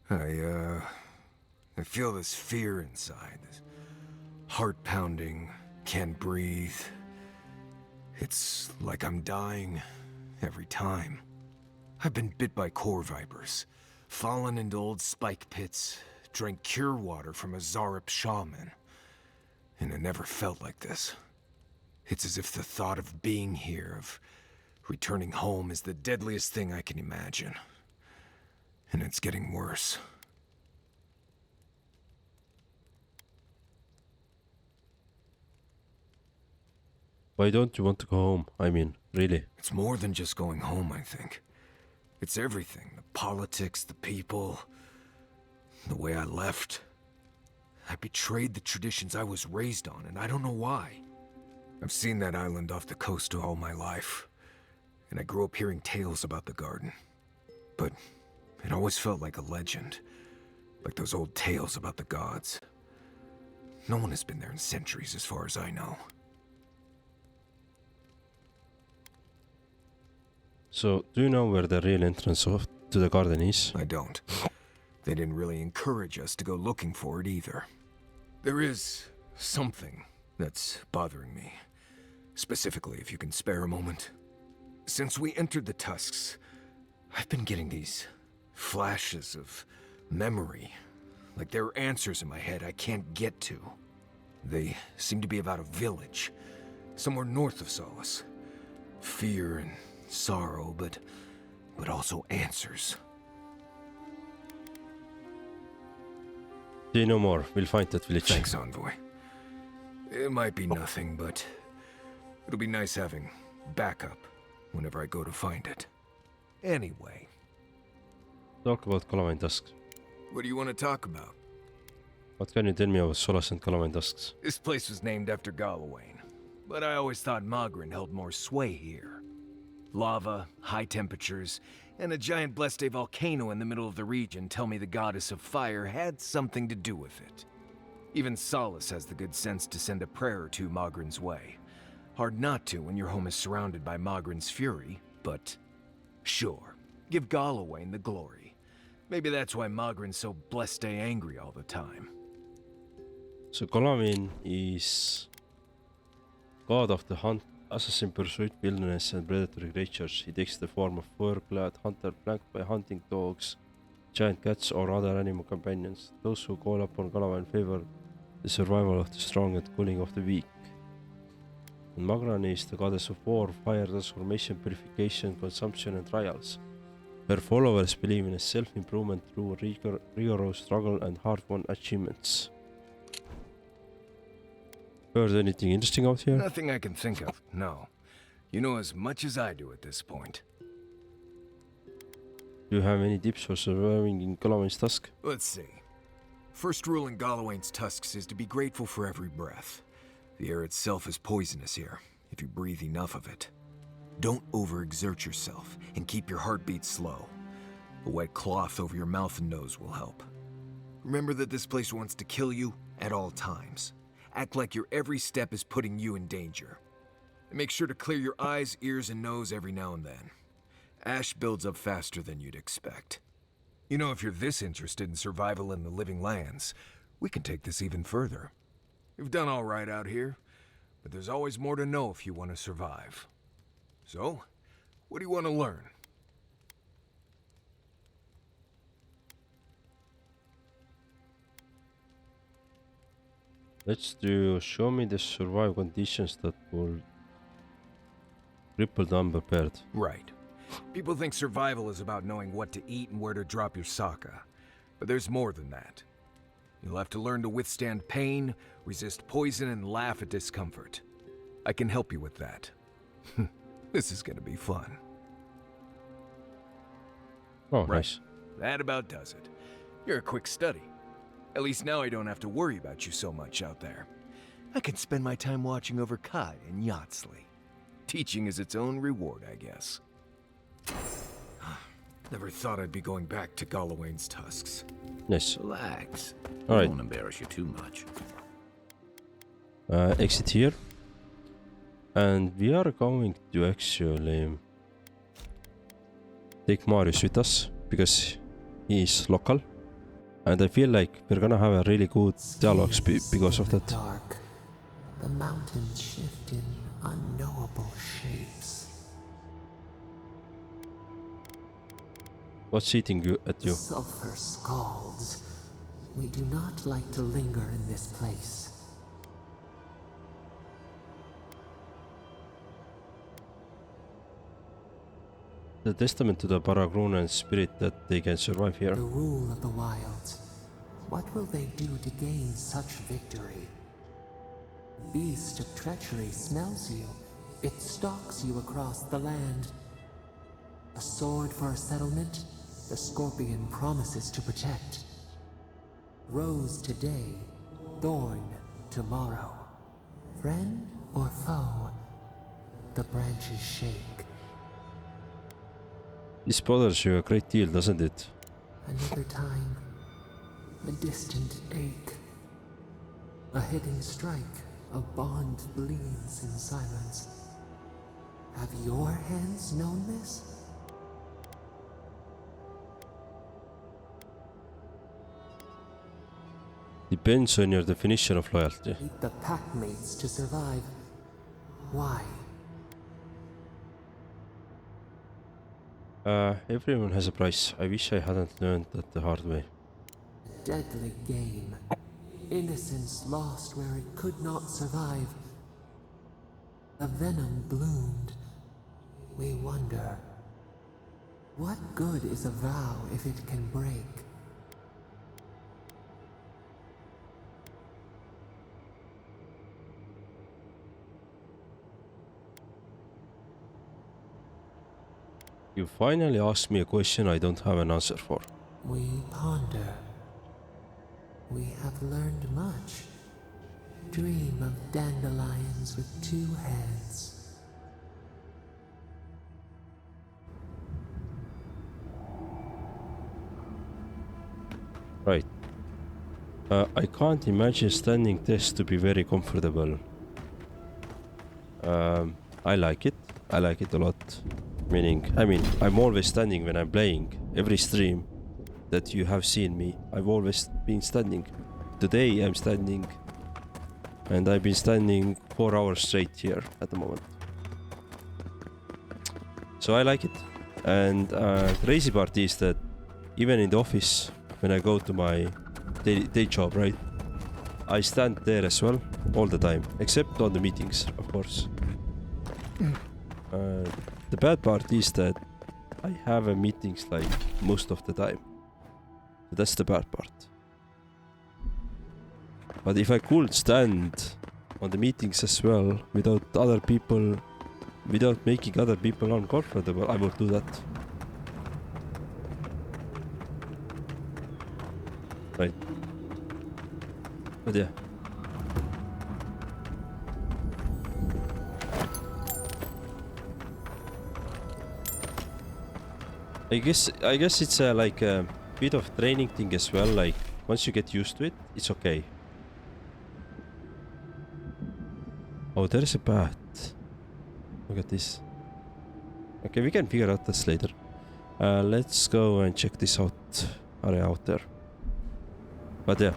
I feel this fear inside. This heart pounding, can't breathe. It's like I'm dying every time. I've been bit by core vipers, fallen into old spike pits, drank cure water from a Zarep shaman. And it never felt like this. It's as if the thought of being here, of returning home, is the deadliest thing I can imagine. And it's getting worse. Why don't you want to go home? I mean, really? It's more than just going home, I think. It's everything. The politics, the people, the way I left. I betrayed the traditions I was raised on, and I don't know why. I've seen that island off the coast all my life, and I grew up hearing tales about the garden. But it always felt like a legend, like those old tales about the gods. No one has been there in centuries, as far as I know. So, do you know where the real entrance to the garden is? I don't. They didn't really encourage us to go looking for it either. There is something that's bothering me. Specifically, if you can spare a moment. Since we entered the Tusks, I've been getting these flashes of memory. Like there are answers in my head I can't get to. They seem to be about a village, somewhere north of Solace. Fear and sorrow, but also answers. Say no more. We'll find that village. Thanks, Envoy. It might be nothing, but it'll be nice having backup whenever I go to find it. Anyway. Talk about Calamine Tusks. What do you want to talk about? What can you tell me about Solace and Calamine Tusks? This place was named after Gallowayne, but I always thought Mogren held more sway here. Lava, high temperatures, and a giant Bleste volcano in the middle of the region tell me the goddess of fire had something to do with it. Even Solace has the good sense to send a prayer or two Mogren's way. Hard not to when your home is surrounded by Mogren's fury, but sure, give Gallowayne the glory. Maybe that's why Mogren's so Bleste angry all the time. So Calamine is god of the hunt, assassin pursuit, wilderness and predatory creatures. He takes the form of fur-clad hunter flanked by hunting dogs, giant cats or other animal companions. Those who call upon Calamine favor the survival of the strong and cooling of the weak. And Magrani is the goddess of war, fire, transformation, purification, consumption and trials. Her followers believe in self-improvement through rigorous struggle and hard-won achievements. Heard anything interesting out here? Nothing I can think of, no. You know as much as I do at this point. Do you have any tips for surviving in Calamine's Tusk? Let's see. First rule in Gallowayne's Tusks is to be grateful for every breath. The air itself is poisonous here, if you breathe enough of it. Don't overexert yourself, and keep your heartbeat slow. A wet cloth over your mouth and nose will help. Remember that this place wants to kill you at all times. Act like your every step is putting you in danger. And make sure to clear your eyes, ears, and nose every now and then. Ash builds up faster than you'd expect. You know, if you're this interested in survival in the living lands, we can take this even further. You've done all right out here, but there's always more to know if you want to survive. So, what do you want to learn? Let's do show me the survival conditions that will cripple the unprepared. Right. People think survival is about knowing what to eat and where to drop your sokka. But there's more than that. You'll have to learn to withstand pain, resist poison, and laugh at discomfort. I can help you with that. This is gonna be fun. Oh, right. nice. That about does it. You're a quick study. At least now I don't have to worry about you so much out there. I can spend my time watching over Kai and Yatsley. Teaching is its own reward, I guess. Never thought I'd be going back to Gallowayne's Tusks. Yes. Relax. All right. Won't embarrass you too much. Exit here. And we are going to actually take Marius with us because he is local. And I feel like we're gonna have a really good dialogue because of that. Dark, the mountains shift in unknowable shapes. What's eating you at you? Sulfur scalds. We do not like to linger in this place. The testament to the Paragrunan spirit that they can survive here. The rule of the wilds. What will they do to gain such victory? Beast of treachery smells you. It stalks you across the land. A sword for a settlement, the scorpion promises to protect. Rose today, thorn tomorrow. Friend or foe, the branches shake. This bothers you a great deal, doesn't it? Another time, a distant ache. A hidden strike, a bond bleeds in silence. Have your hands known this? Depends on your definition of loyalty. Need the packmates to survive. Why? Everyone has a price. I wish I hadn't learned that the hard way. A deadly game. Innocence lost where it could not survive. The venom bloomed. We wonder, what good is a vow if it can break? You finally asked me a question I don't have an answer for. We ponder. We have learned much. Dream of dandelions with two heads. Right. I can't imagine standing this to be very comfortable. I like it. I like it a lot. Meaning, I'm always standing when I'm playing. Every stream that you have seen me, I've always been standing. Today I'm standing, and I've been standing 4 hours straight here at the moment. So I like it. And the crazy part is that even in the office, when I go to my day job, right, I stand there as well all the time, except on the meetings, of course. The bad part is that I have meetings like most of the time. That's the bad part. But if I could stand on the meetings as well without other people, without making other people uncomfortable, I would do that. Right. But yeah. I guess it's like a bit of training thing as well. Like once you get used to it, it's okay. Oh, there's a bat. Look at this. Okay, we can figure out this later. Let's go and check this area out there. But yeah,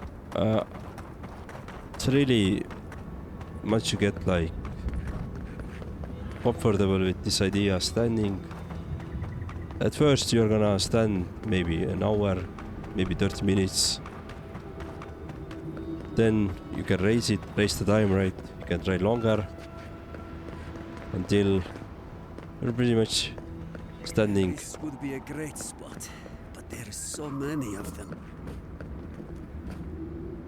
it's really once you get like comfortable with this idea standing. At first you're gonna stand maybe an hour, maybe 30 minutes. Then you can raise the time, right? You can try longer until you're pretty much standing. This would be a great spot, but there's so many of them.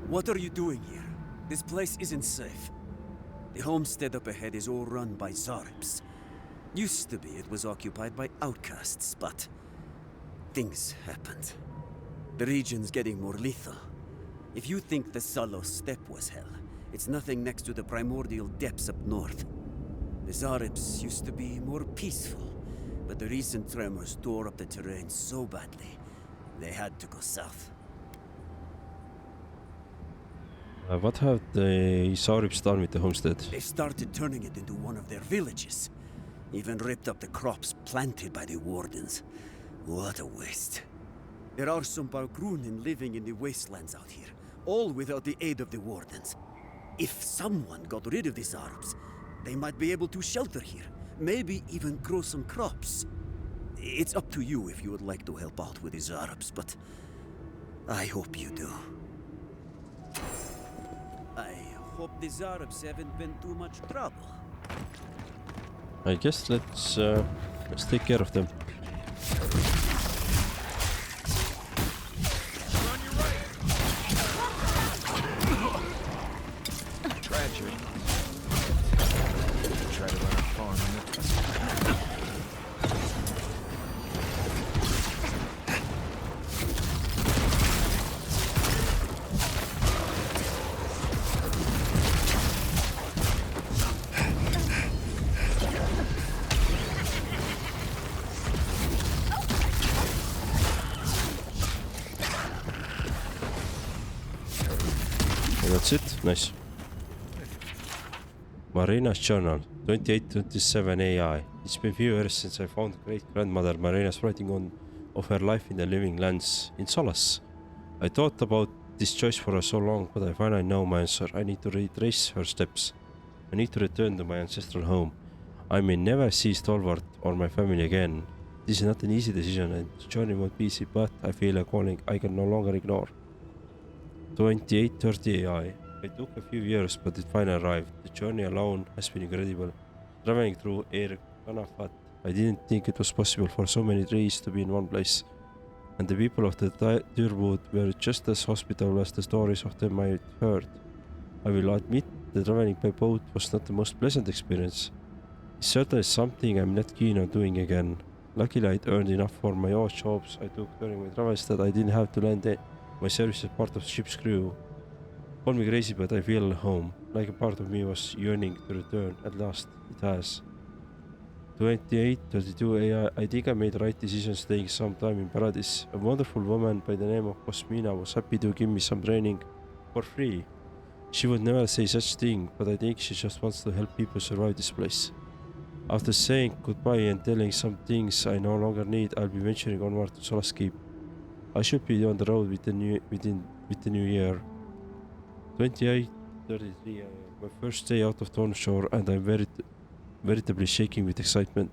What are you doing here? This place isn't safe. The homestead up ahead is all run by Zaribs. Used to be it was occupied by outcasts, but things happened. The region's getting more lethal. If you think the Salos steppe was hell, it's nothing next to the primordial depths up north. The Zaribs used to be more peaceful, but the recent tremors tore up the terrain so badly, they had to go south. What have the Zaribs done with the homestead? They started turning it into one of their villages. Even ripped up the crops planted by the wardens. What a waste. There are some Paragrunan living in the wastelands out here, all without the aid of the wardens. If someone got rid of the Zaribs, they might be able to shelter here, maybe even grow some crops. It's up to you if you would like to help out with the Zaribs, but I hope you do. I hope the Zaribs haven't been too much trouble. I guess let's take care of them. harm in it. That's it. Nice. Marina's journal, 2827 AI. It's been few years since I found great-grandmother Marina's writing of her life in the living lands in Solace. I thought about this choice for so long, but I finally know my answer. I need to retrace her steps. I need to return to my ancestral home. I may never see Stalwart or my family again. This is not an easy decision and the journey won't be easy, but I feel a calling I can no longer ignore. 2830 AI. It took a few years, but it finally arrived. The journey alone has been incredible. Traveling through Air Kanafat, I didn't think it was possible for so many trees to be in one place. And the people of the Durwood were just as hospitable as the stories of them I had heard. I will admit that traveling by boat was not the most pleasant experience. It's certainly something I'm not keen on doing again. Luckily I'd earned enough for my odd jobs I took during my travels that I didn't have to lend my service as part of the ship's crew. Call me crazy, but I feel at home, like a part of me was yearning to return. At last, it has. 2832 AI. I think I made the right decision staying some time in Paradise. A wonderful woman by the name of Cosmina was happy to give me some training for free. She would never say such thing, but I think she just wants to help people survive this place. After saying goodbye and telling some things I no longer need, I'll be venturing onward to Solace Keep. I should be on the road with the new year. 2833. My first day out of Tornshore, and I'm veritably shaking with excitement.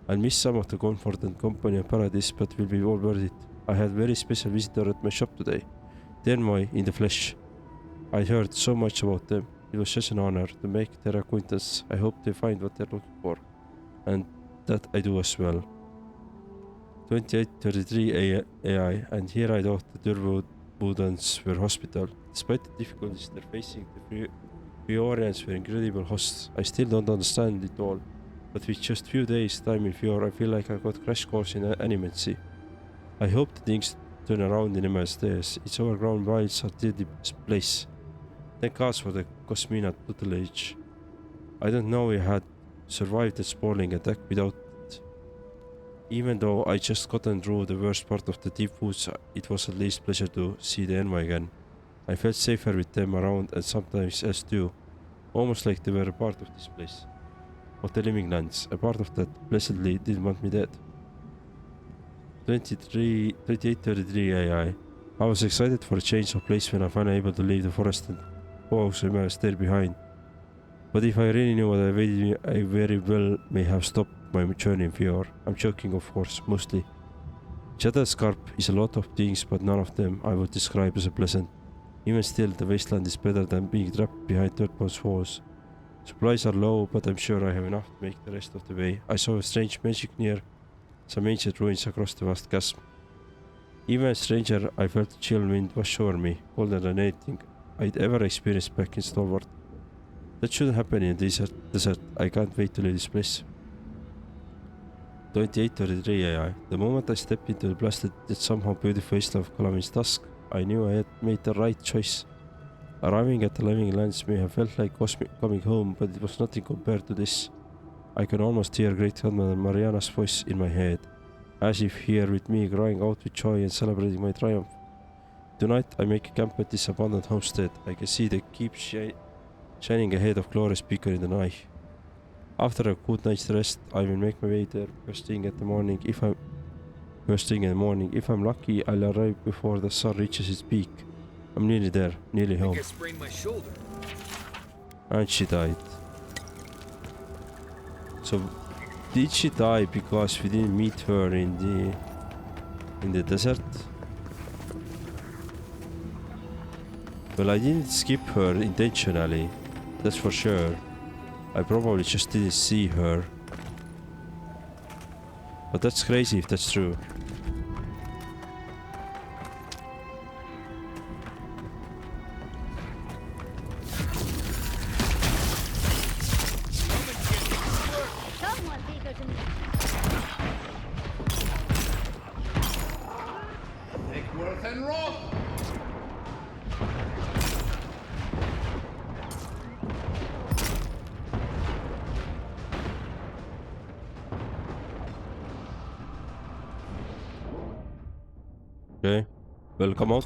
I'll miss some of the comfort and company of Paradise, but will be all worth it. I had a very special visitor at my shop today. Termoi in the flesh. I heard so much about them. It was such an honor to make their acquaintance. I hope they find what they're looking for, and that I do as well. 2833 AI, and here I thought the Durwoodans were hospital. Despite the difficulties they're facing, the Fiorians were incredible hosts. I still don't understand it all, but with just few days time in Fior, I feel like I got crash course in animacy. I hope the things turn around in Emma's days. Its overgrown wilds are the place. Thank God for the Cosmina tutelage. I don't know we had survived the spawning attack without it. Even though I just gotten through the worst part of the deep woods, it was at least pleasure to see the enemy again. I felt safer with them around and sometimes else too, almost like they were a part of this place, of the living lands, a part of that blessedly didn't want me dead. 2833 AI. I was excited for a change of place when I finally able to leave the forest and house I stayed behind. But if I really knew what awaited me, I very well may have stopped my journey in Fior. I'm joking, of course, mostly. Shadowscarp is a lot of things, but none of them I would describe as a pleasant. Even still, the wasteland is better than being trapped behind third-post walls. Supplies are low, but I'm sure I have enough to make the rest of the way. I saw a strange magic near some ancient ruins across the vast chasm. Even stranger, I felt the chill wind wash over me, colder than anything I'd ever experienced back in Stalwart. That shouldn't happen in a desert. I can't wait to leave this place. 2833 AI. The moment I stepped into the blasted yet somehow beautiful wasteland of Calamin's dusk, I knew I had made the right choice. Arriving at the living lands may have felt like coming home, but it was nothing compared to this. I can almost hear great-grandmother Mariana's voice in my head, as if here with me crying out with joy and celebrating my triumph. Tonight I make a camp at this abandoned homestead. I can see the keep shining ahead of glorious beacon in the night. After a good night's rest, I will make my way there first thing in the morning. If I'm lucky, I'll arrive before the sun reaches its peak. I'm nearly there, nearly home. I sprained my shoulder. And she died. So, did she die because we didn't meet her in the desert? Well, I didn't skip her intentionally, that's for sure. I probably just didn't see her. But that's crazy if that's true. Welcome out.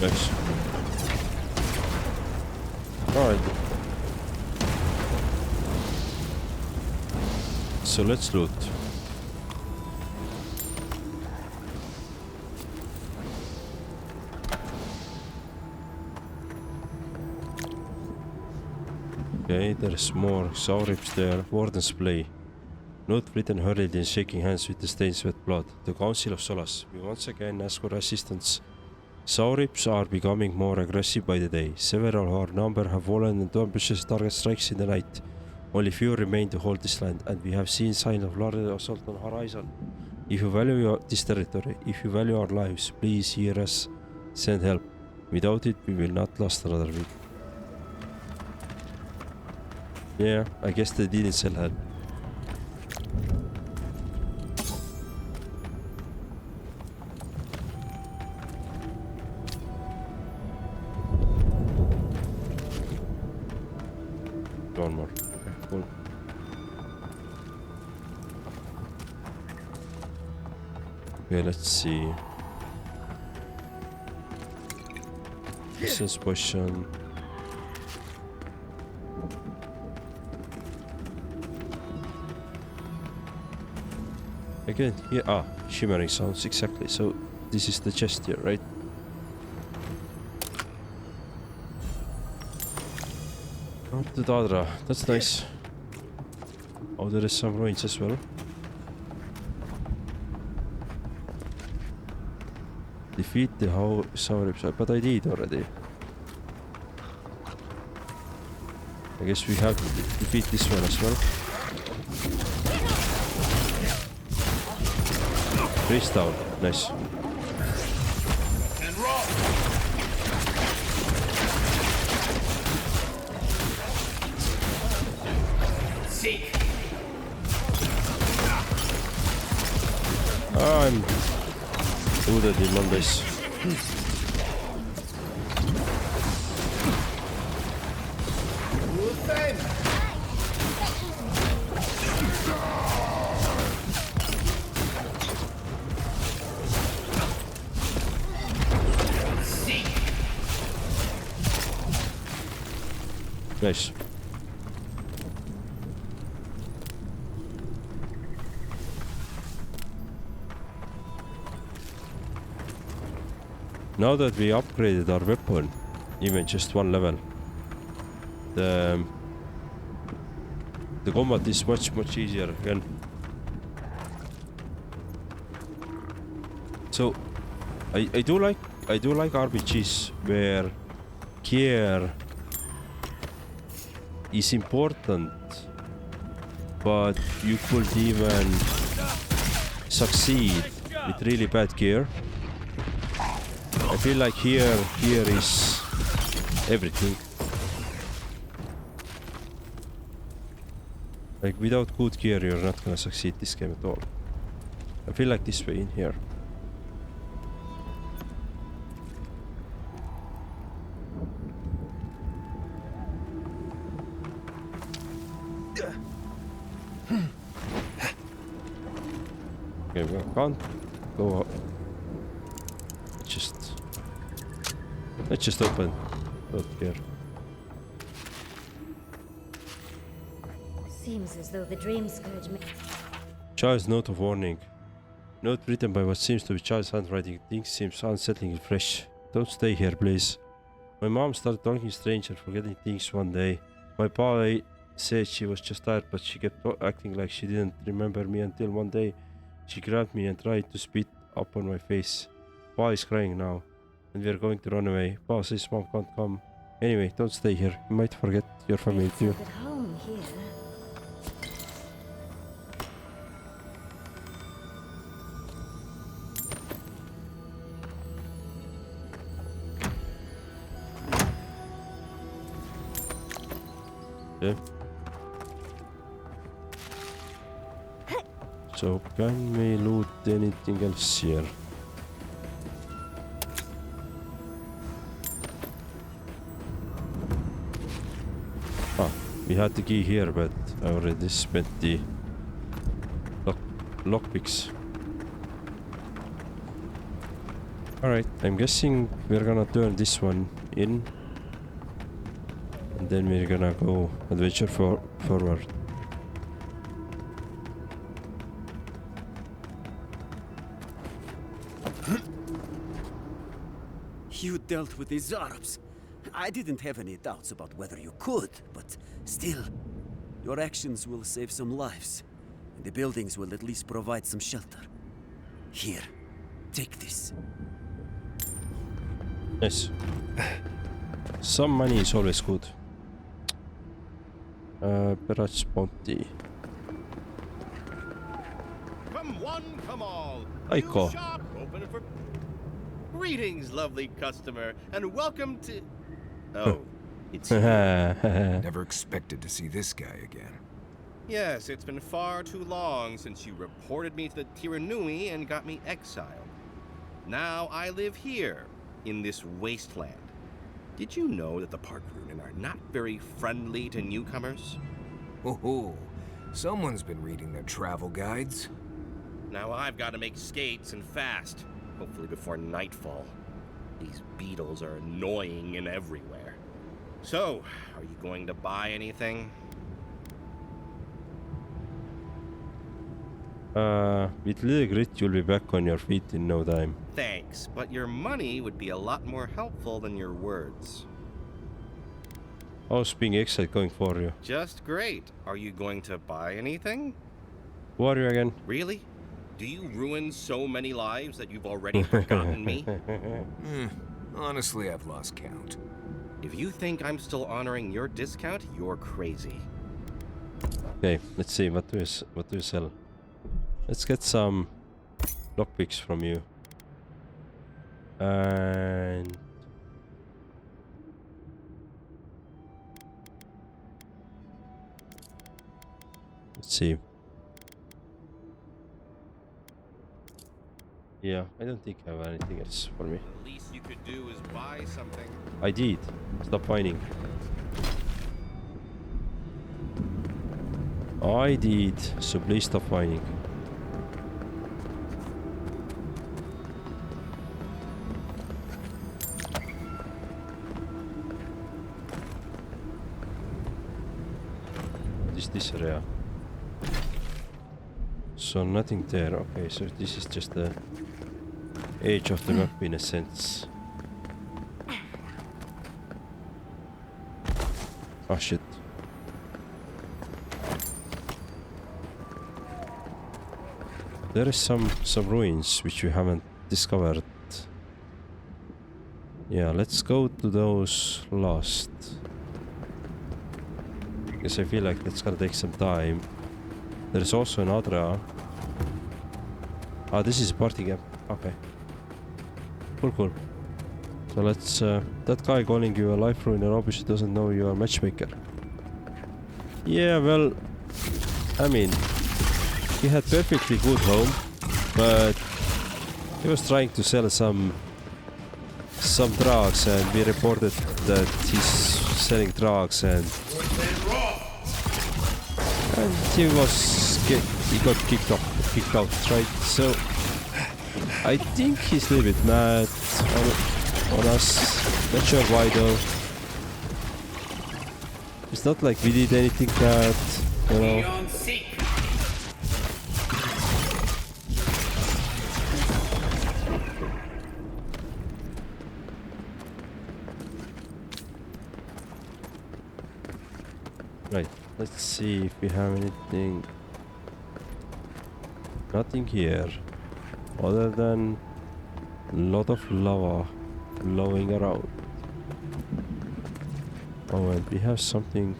Nice. Alright. So let's loot. Okay, there's more Saurips there. Warden's play. Note written hurriedly and shaking hands with the stains wet blood. The Council of Solace. We once again ask for assistance. Saurips are becoming more aggressive by the day. Several of our number have fallen into ambushes, target strikes in the night. Only few remain to hold this land, and we have seen signs of larger assault on horizon. If you value this territory, if you value our lives, please hear us. Send help. Without it, we will not last another week. Yeah, I guess they didn't sell help. One more. Okay, cool. Okay, let's see. Distance position. Again, yeah, shimmering sounds, exactly. So this is the chest here, right? Up to Dadra, that's nice. Oh, there is some ruins as well. Defeat the Saurips, but I did already. I guess we have to defeat this one as well. Freeze down, nice. And roll. Seek. I'm good in Mondays. Nice. Now that we upgraded our weapon, even just one level, the combat is much easier again. So I do like RPGs where gear is important, but you could even succeed with really bad gear. I feel like here is everything. Like without good gear you're not gonna succeed this game at all. I feel like this way in here. Okay, we can't go up. Let's just open out here. Seems as though the dream scourge may... Child's note of warning. Note written by what seems to be child's handwriting. Things seems unsettling and fresh. Don't stay here, please. My mom started talking strange and forgetting things one day. My boy said she was just tired, but she kept acting like she didn't remember me until one day she grabbed me and tried to spit up on my face. Pa is crying now, and we're going to run away. Pa says mom can't come. Anyway, don't stay here. You might forget your family It's too. at home here. Yeah. So can we loot anything else here? We had the key here, but I already spent the lockpicks. Alright, I'm guessing we're gonna turn this one in. And then we're gonna go adventure forward. You dealt with the Zarps. I didn't have any doubts about whether you could, but still, your actions will save some lives. And the buildings will at least provide some shelter. Here, take this. Yes. Some money is always good. Perhaps bounty. Come one, come all. Aiko. New shop open for... Greetings, lovely customer, and welcome to... Oh, it's you. Never expected to see this guy again. Yes, it's been far too long since you reported me to the Tiranui and got me exiled. Now I live here, in this wasteland. Did you know that the Park Runen are not very friendly to newcomers? Oh, someone's been reading their travel guides. Now I've got to make skates and fast, hopefully before nightfall. These beetles are annoying and everywhere. So, are you going to buy anything? With little grit, you'll be back on your feet in no time. Thanks, but your money would be a lot more helpful than your words. How's being exiled going for you? Just great. Are you going to buy anything? Who are you again? Really? Do you ruin so many lives that you've already forgotten me? Honestly, I've lost count. If you think I'm still honoring your discount, you're crazy. Okay, let's see, what do you sell? Let's get some lockpicks from you. And... let's see. Yeah, I don't think I have anything else for me. The least you could do is buy something. I did. Stop whining. I did. So please stop whining. What is this area? So nothing there. Okay, so this is just the edge of the map in a sense. Oh shit. There is some ruins which we haven't discovered. Yeah, let's go to those last. Because I feel like that's gonna take some time. There's also another... ah, this is a party camp. Okay. Cool. So let's... that guy calling you a life ruiner obviously doesn't know you're a matchmaker. Yeah, well... I mean... he had perfectly good home, but... he was trying to sell some drugs, and we reported that he's selling drugs, and he got kicked out, right? So I think he's a little bit mad on us. Not sure why though. It's not like we did anything bad, you know. Right, let's see if we have anything. Nothing here, other than a lot of lava flowing around. Oh, and we have something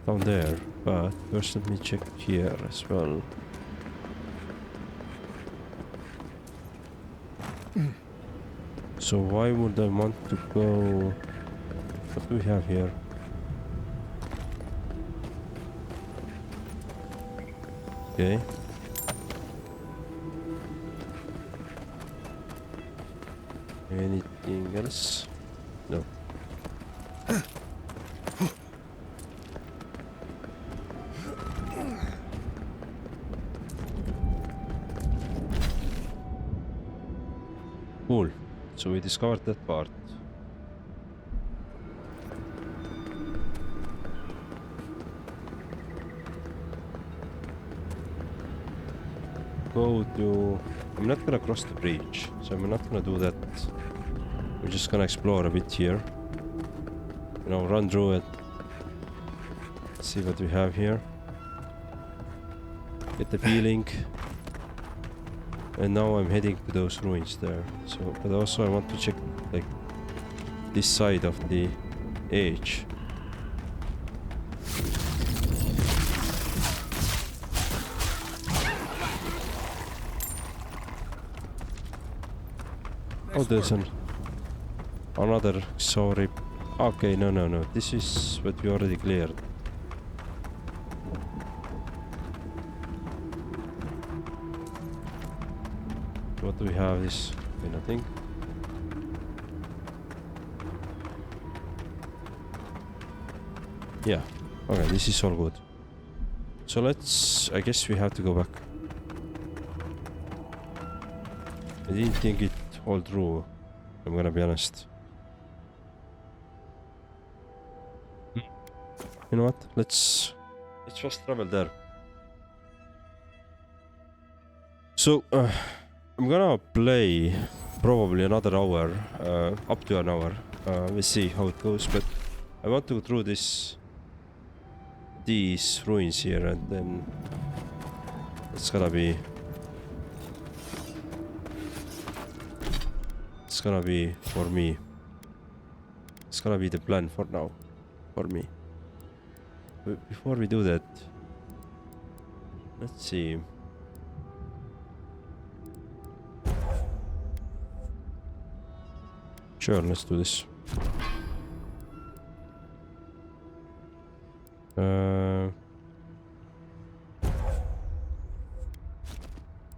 down there, but first let me check here as well. So why would I want to go? What do we have here? Okay. Anything else? No. Cool. So we discovered that part. Go to... I'm not gonna cross the bridge, so I'm not gonna do that. We're just gonna explore a bit here. You know, run through it. See what we have here. Get the feeling. And now I'm heading to those ruins there. So, but also I want to check like this side of the edge. Oh, there's another. Sorry. Okay, no. This is what we already cleared. What do we have? This? Okay, nothing. Yeah. Okay, this is all good. So let's... I guess we have to go back. I didn't think it all through. I'm gonna be honest. You know what? Let's just travel there. So I'm gonna play probably another hour, up to an hour. We'll see how it goes, but I want to go through these ruins here, and then it's gonna be for me. It's gonna be the plan for now, for me. But before we do that, let's see. Sure, let's do this.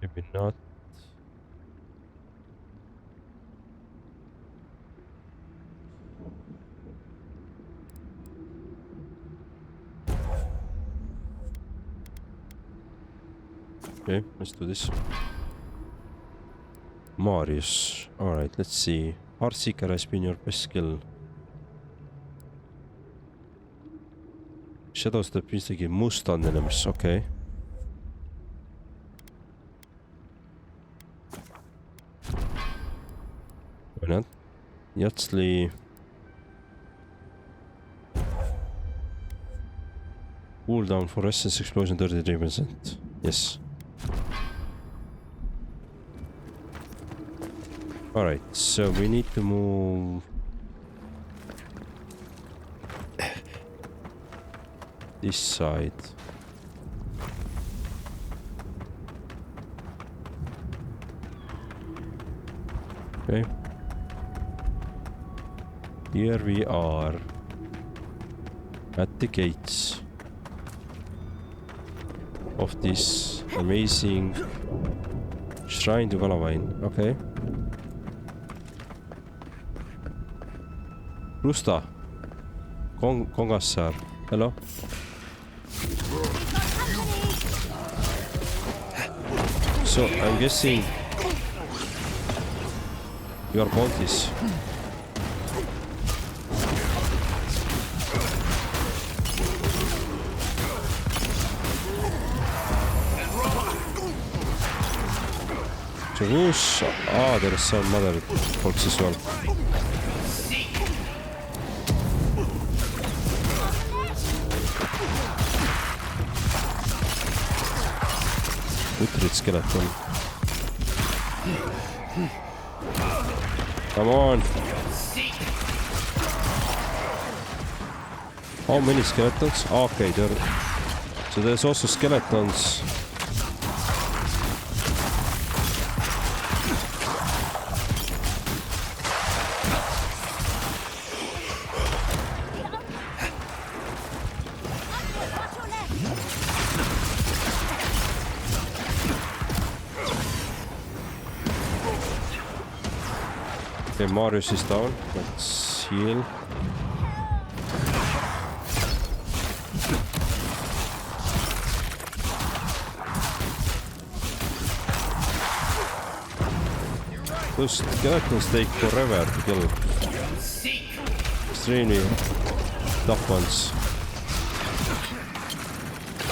Maybe not. Okay, let's do this. Marius. Alright, let's see. Heartseeker has been your best skill. Shadows teeb isegi mustandelemis, okei. Why not? Yatsli. Cooldown for essence explosion 33%. Yes. Alright, so we need to move this side. Okay. Here we are at the gates of this amazing shrine to Kalavain. Okay. Rusta. Kongassar. Hello. So I'm guessing your bounties. So who's... Ah, there's some other folks as well. favorite skeleton. Come on. How many skeletons? Okay, so there's also skeletons. Okay, Marius is down. Let's heal. Those skeletons take forever to kill. Extremely tough ones.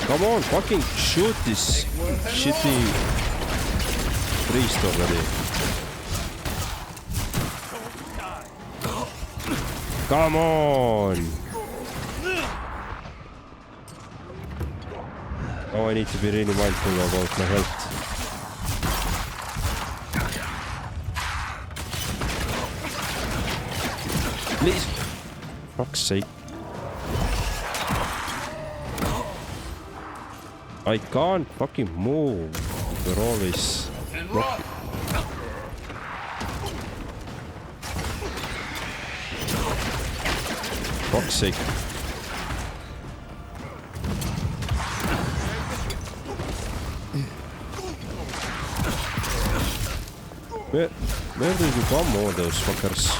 Come on, fucking shoot this shitty priest already. Come on! Oh, I need to be really mindful about my health. Please! Fuck's sake. I can't fucking move. They're always blocking. Fuck's sake. Where did you come, all those fuckers?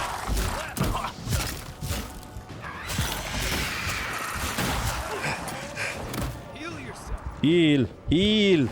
Heal! Heal!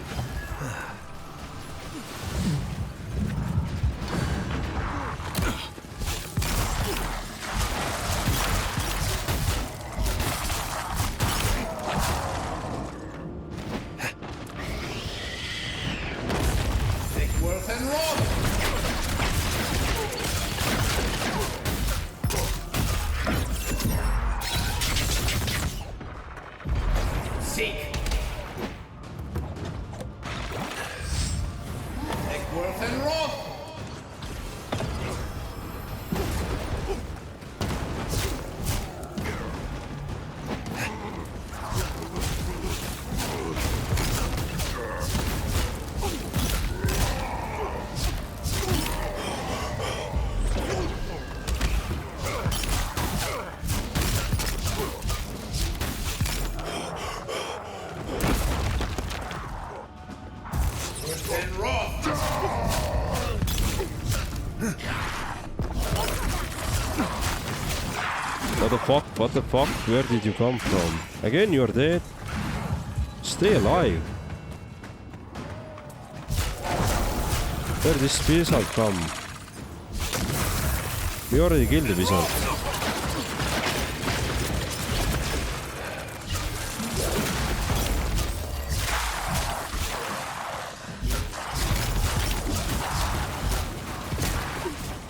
What the fuck? What the fuck? Where did you come from? Again, you're dead. Stay alive. Where did this wizard come? We already killed the wizard.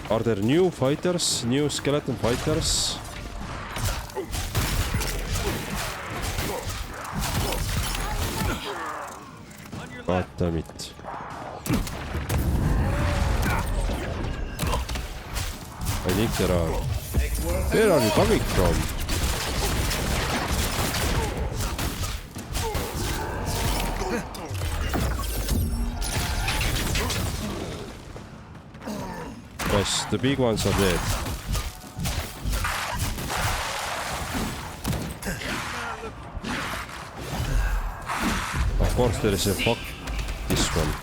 Are there new fighters? New skeleton fighters? God damn it. I think there are. Where are you coming from? Yes, the big ones are dead. Of course there is a fuck this one.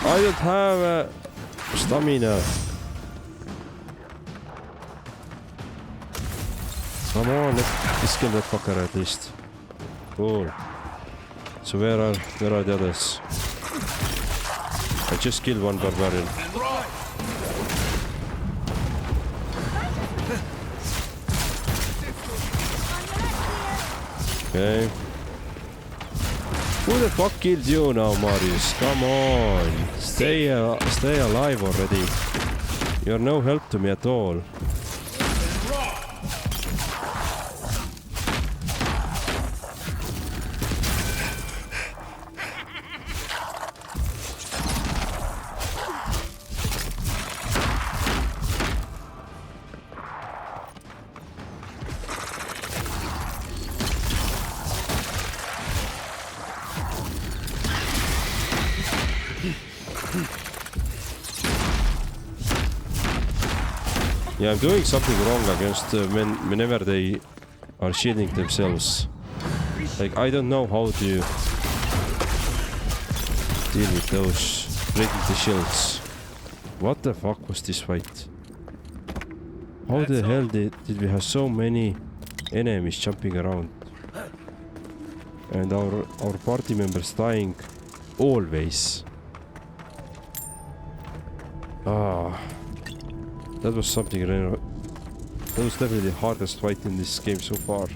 I don't have stamina. Come on, let's kill that fucker at least. Cool. So where are the others? I just killed one barbarian. Okay. Who the fuck killed you now, Marius? Come on. Stay alive already. You're no help to me at all. Yeah, I'm doing something wrong against men whenever they are shielding themselves. Like, I don't know how to deal with those breaking the shields. What the fuck was this fight? How the hell did we have so many enemies jumping around? And our party members dying always. Ah. That was something, that was definitely the hardest fight in this game so far.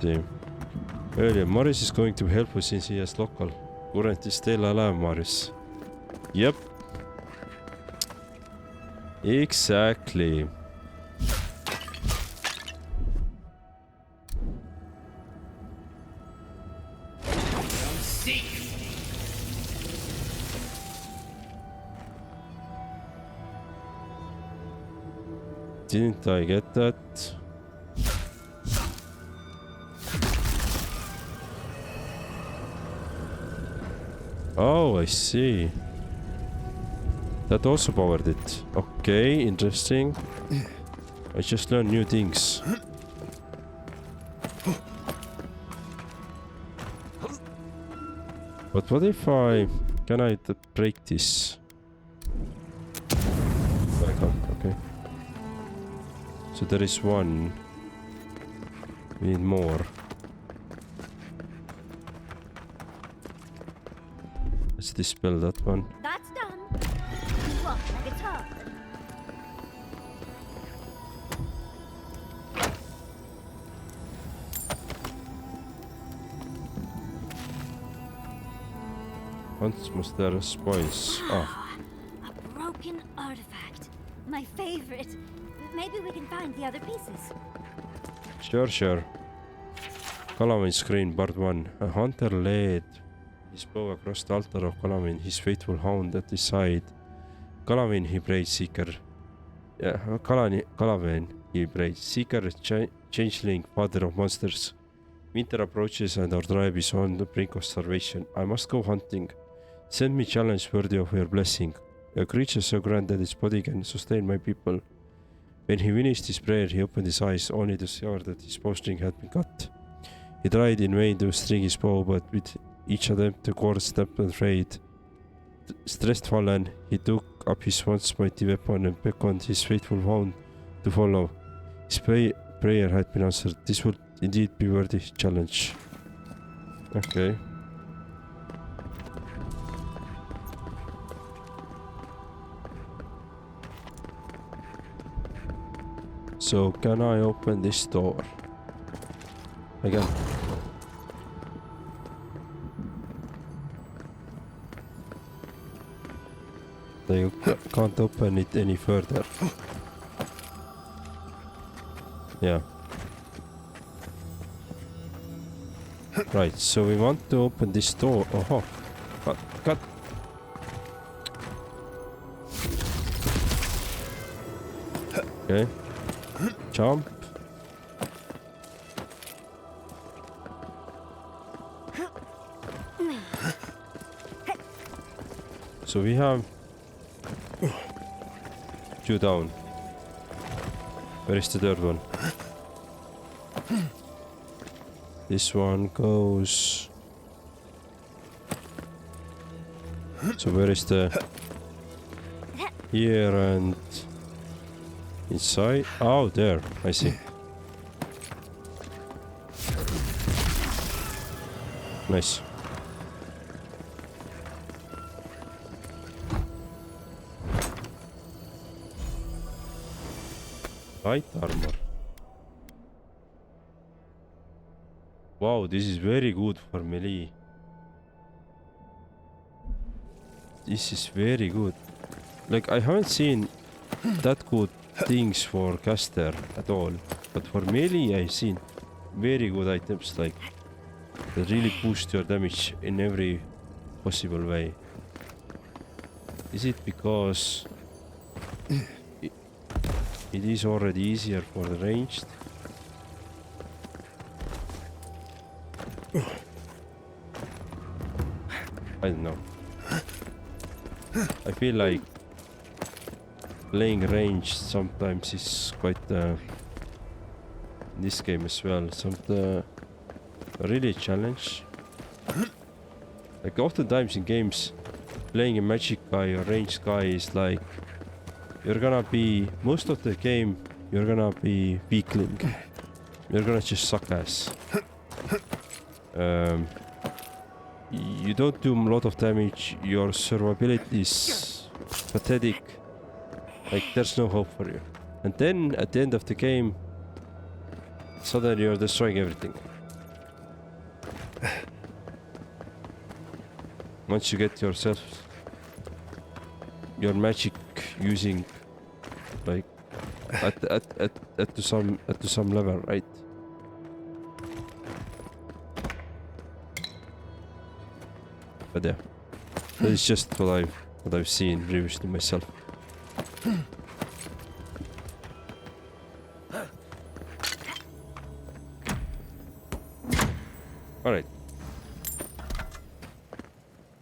See. Earlier, Morris is going to help us since he has local. Current is still alive, Morris. Yep. Exactly. Didn't I get that? Oh, I see. That also powered it. Okay, interesting. I just learned new things. But what if I... Can I break this? I can't, okay. So there is one. We need more. Let's dispel that one. That's done. What, a guitar? Once must there spoils. Ah. A broken artifact. My favorite. Maybe we can find the other pieces. Sure. Kalamin screen part 1. A hunter led his bow across the altar of Kalamin, his faithful hound at his side. Kalamin he prayed, Seeker. Yeah, Kalamin he prayed, Seeker, changeling, father of monsters. Winter approaches and our tribe is on the brink of starvation. I must go hunting. Send me challenge worthy of your blessing. A creature so grand that its body can sustain my people. When he finished his prayer, he opened his eyes only to discover that his bowstring had been cut. He tried in vain to string his bow, but with each attempt the cord snapped and frayed. Stressed fallen, he took up his once mighty weapon and beckoned his faithful hound to follow. His prayer had been answered. This would indeed be worthy challenge. Okay. So can I open this door? Again. They can't open it any further. Yeah. Right, so we want to open this door. Oh, cut. Okay. Jump. So we have 2 down. Where is the third one? This one goes... So where is the... Here and... Inside? Oh, there. I see. Nice. Light armor. Wow, this is very good for melee. This is very good. Like, I haven't seen that good things for caster at all. But for melee, I've seen very good items, like, that really boost your damage in every possible way. Is it because it is already easier for the ranged? I don't know. I feel like playing ranged sometimes is quite in this game as well. Really a challenge. Like oftentimes in games, playing a magic guy or ranged guy is like you're gonna be most of the game. You're gonna be weakling. You're gonna just suck ass. You don't do a lot of damage, your survivability is pathetic, like there's no hope for you. And then at the end of the game, suddenly you're destroying everything. Once you get yourself, your magic using, like, at to some level, right? But yeah, that is just what I've seen previously myself. Alright.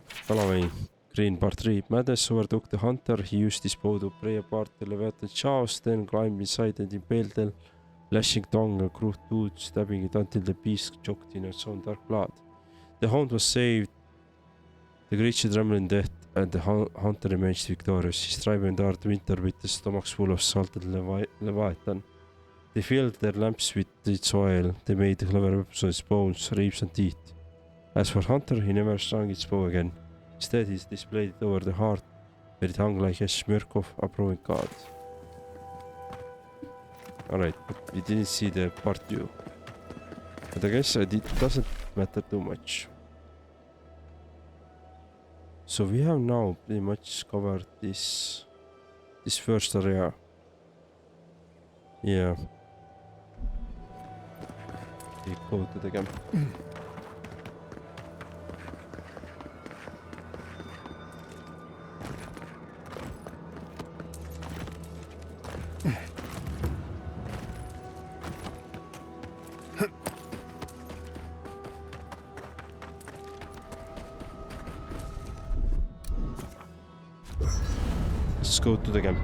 Following green part 3. Madness overtook the hunter. He used his bow to prey apart the Leviathan jaws, then climbed inside and impaled them, lashing tongue and crude tooth, stabbing it until the beast choked in its own dark blood. The hound was saved. The creature trembled in death, and the hunter emerged victorious. He strived and endured winter with the stomachs full of salted Leviathan. They filled their lamps with its oil. They made clever weapons of its bones, ribs, and teeth. As for Hunter, he never strung its bow again. Instead, he displayed it over the heart, where it hung like a smirk of approving god. Alright, but we didn't see the part 2. But I guess it doesn't matter too much. So we have now pretty much covered this first area. Yeah. We go to the camp. Let's go to the camp.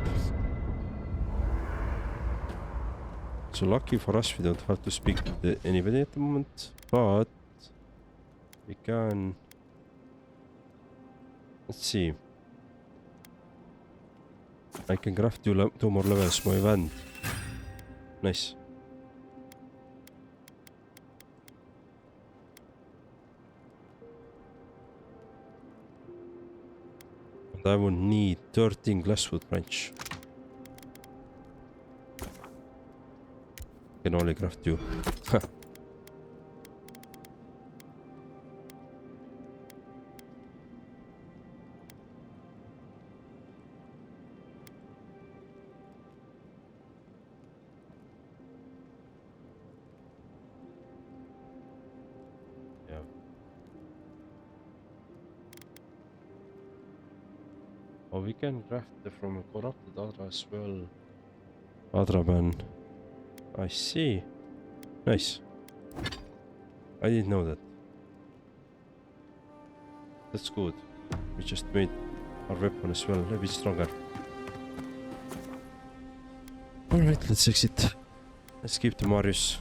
So lucky for us, we don't have to speak to anybody at the moment, but we can. Let's see. I can craft 2 more levels my event. Nice. And I will need 13 glasswood branch. Can only craft 2. Yeah. Oh, we can craft from a corrupted Adra as well. Adraban. I see. Nice. I didn't know that. That's good. We just made our weapon as well a bit stronger. Alright, let's exit. Let's keep the Marius.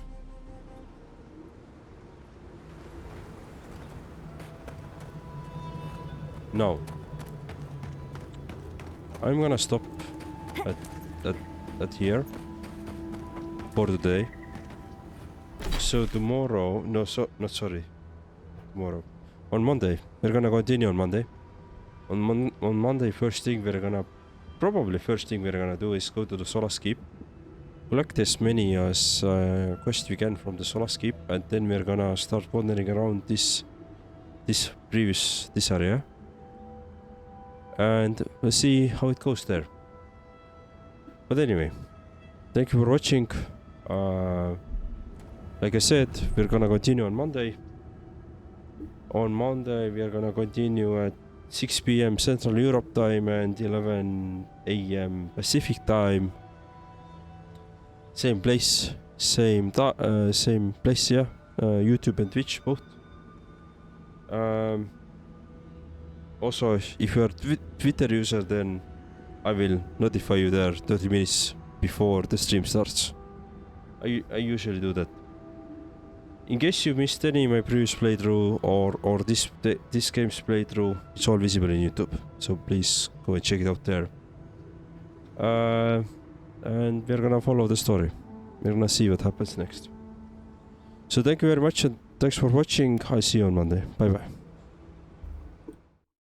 No. I'm gonna stop at here. For today. So tomorrow, tomorrow. On Monday, we're gonna continue on Monday. On Monday, first thing we're gonna do is go to the Solace Keep collect as many as quests we can from the Solas Keep, and then we're gonna start wandering around this area, and we'll see how it goes there. But anyway, thank you for watching. Like I said, we're gonna continue on Monday. On Monday, we are gonna continue at 6 p.m. Central Europe time and 11 a.m. Pacific time. Same place, same place, yeah. YouTube and Twitch both. Also, if you are Twitter user, then I will notify you there 30 minutes before the stream starts. I usually do that. In case you missed any of my previous playthrough or this game's playthrough, it's all visible in YouTube, so please go and check it out there. And we're gonna follow the story. We're gonna see what happens next. So thank you very much and thanks for watching. I'll see you on Monday. Bye bye.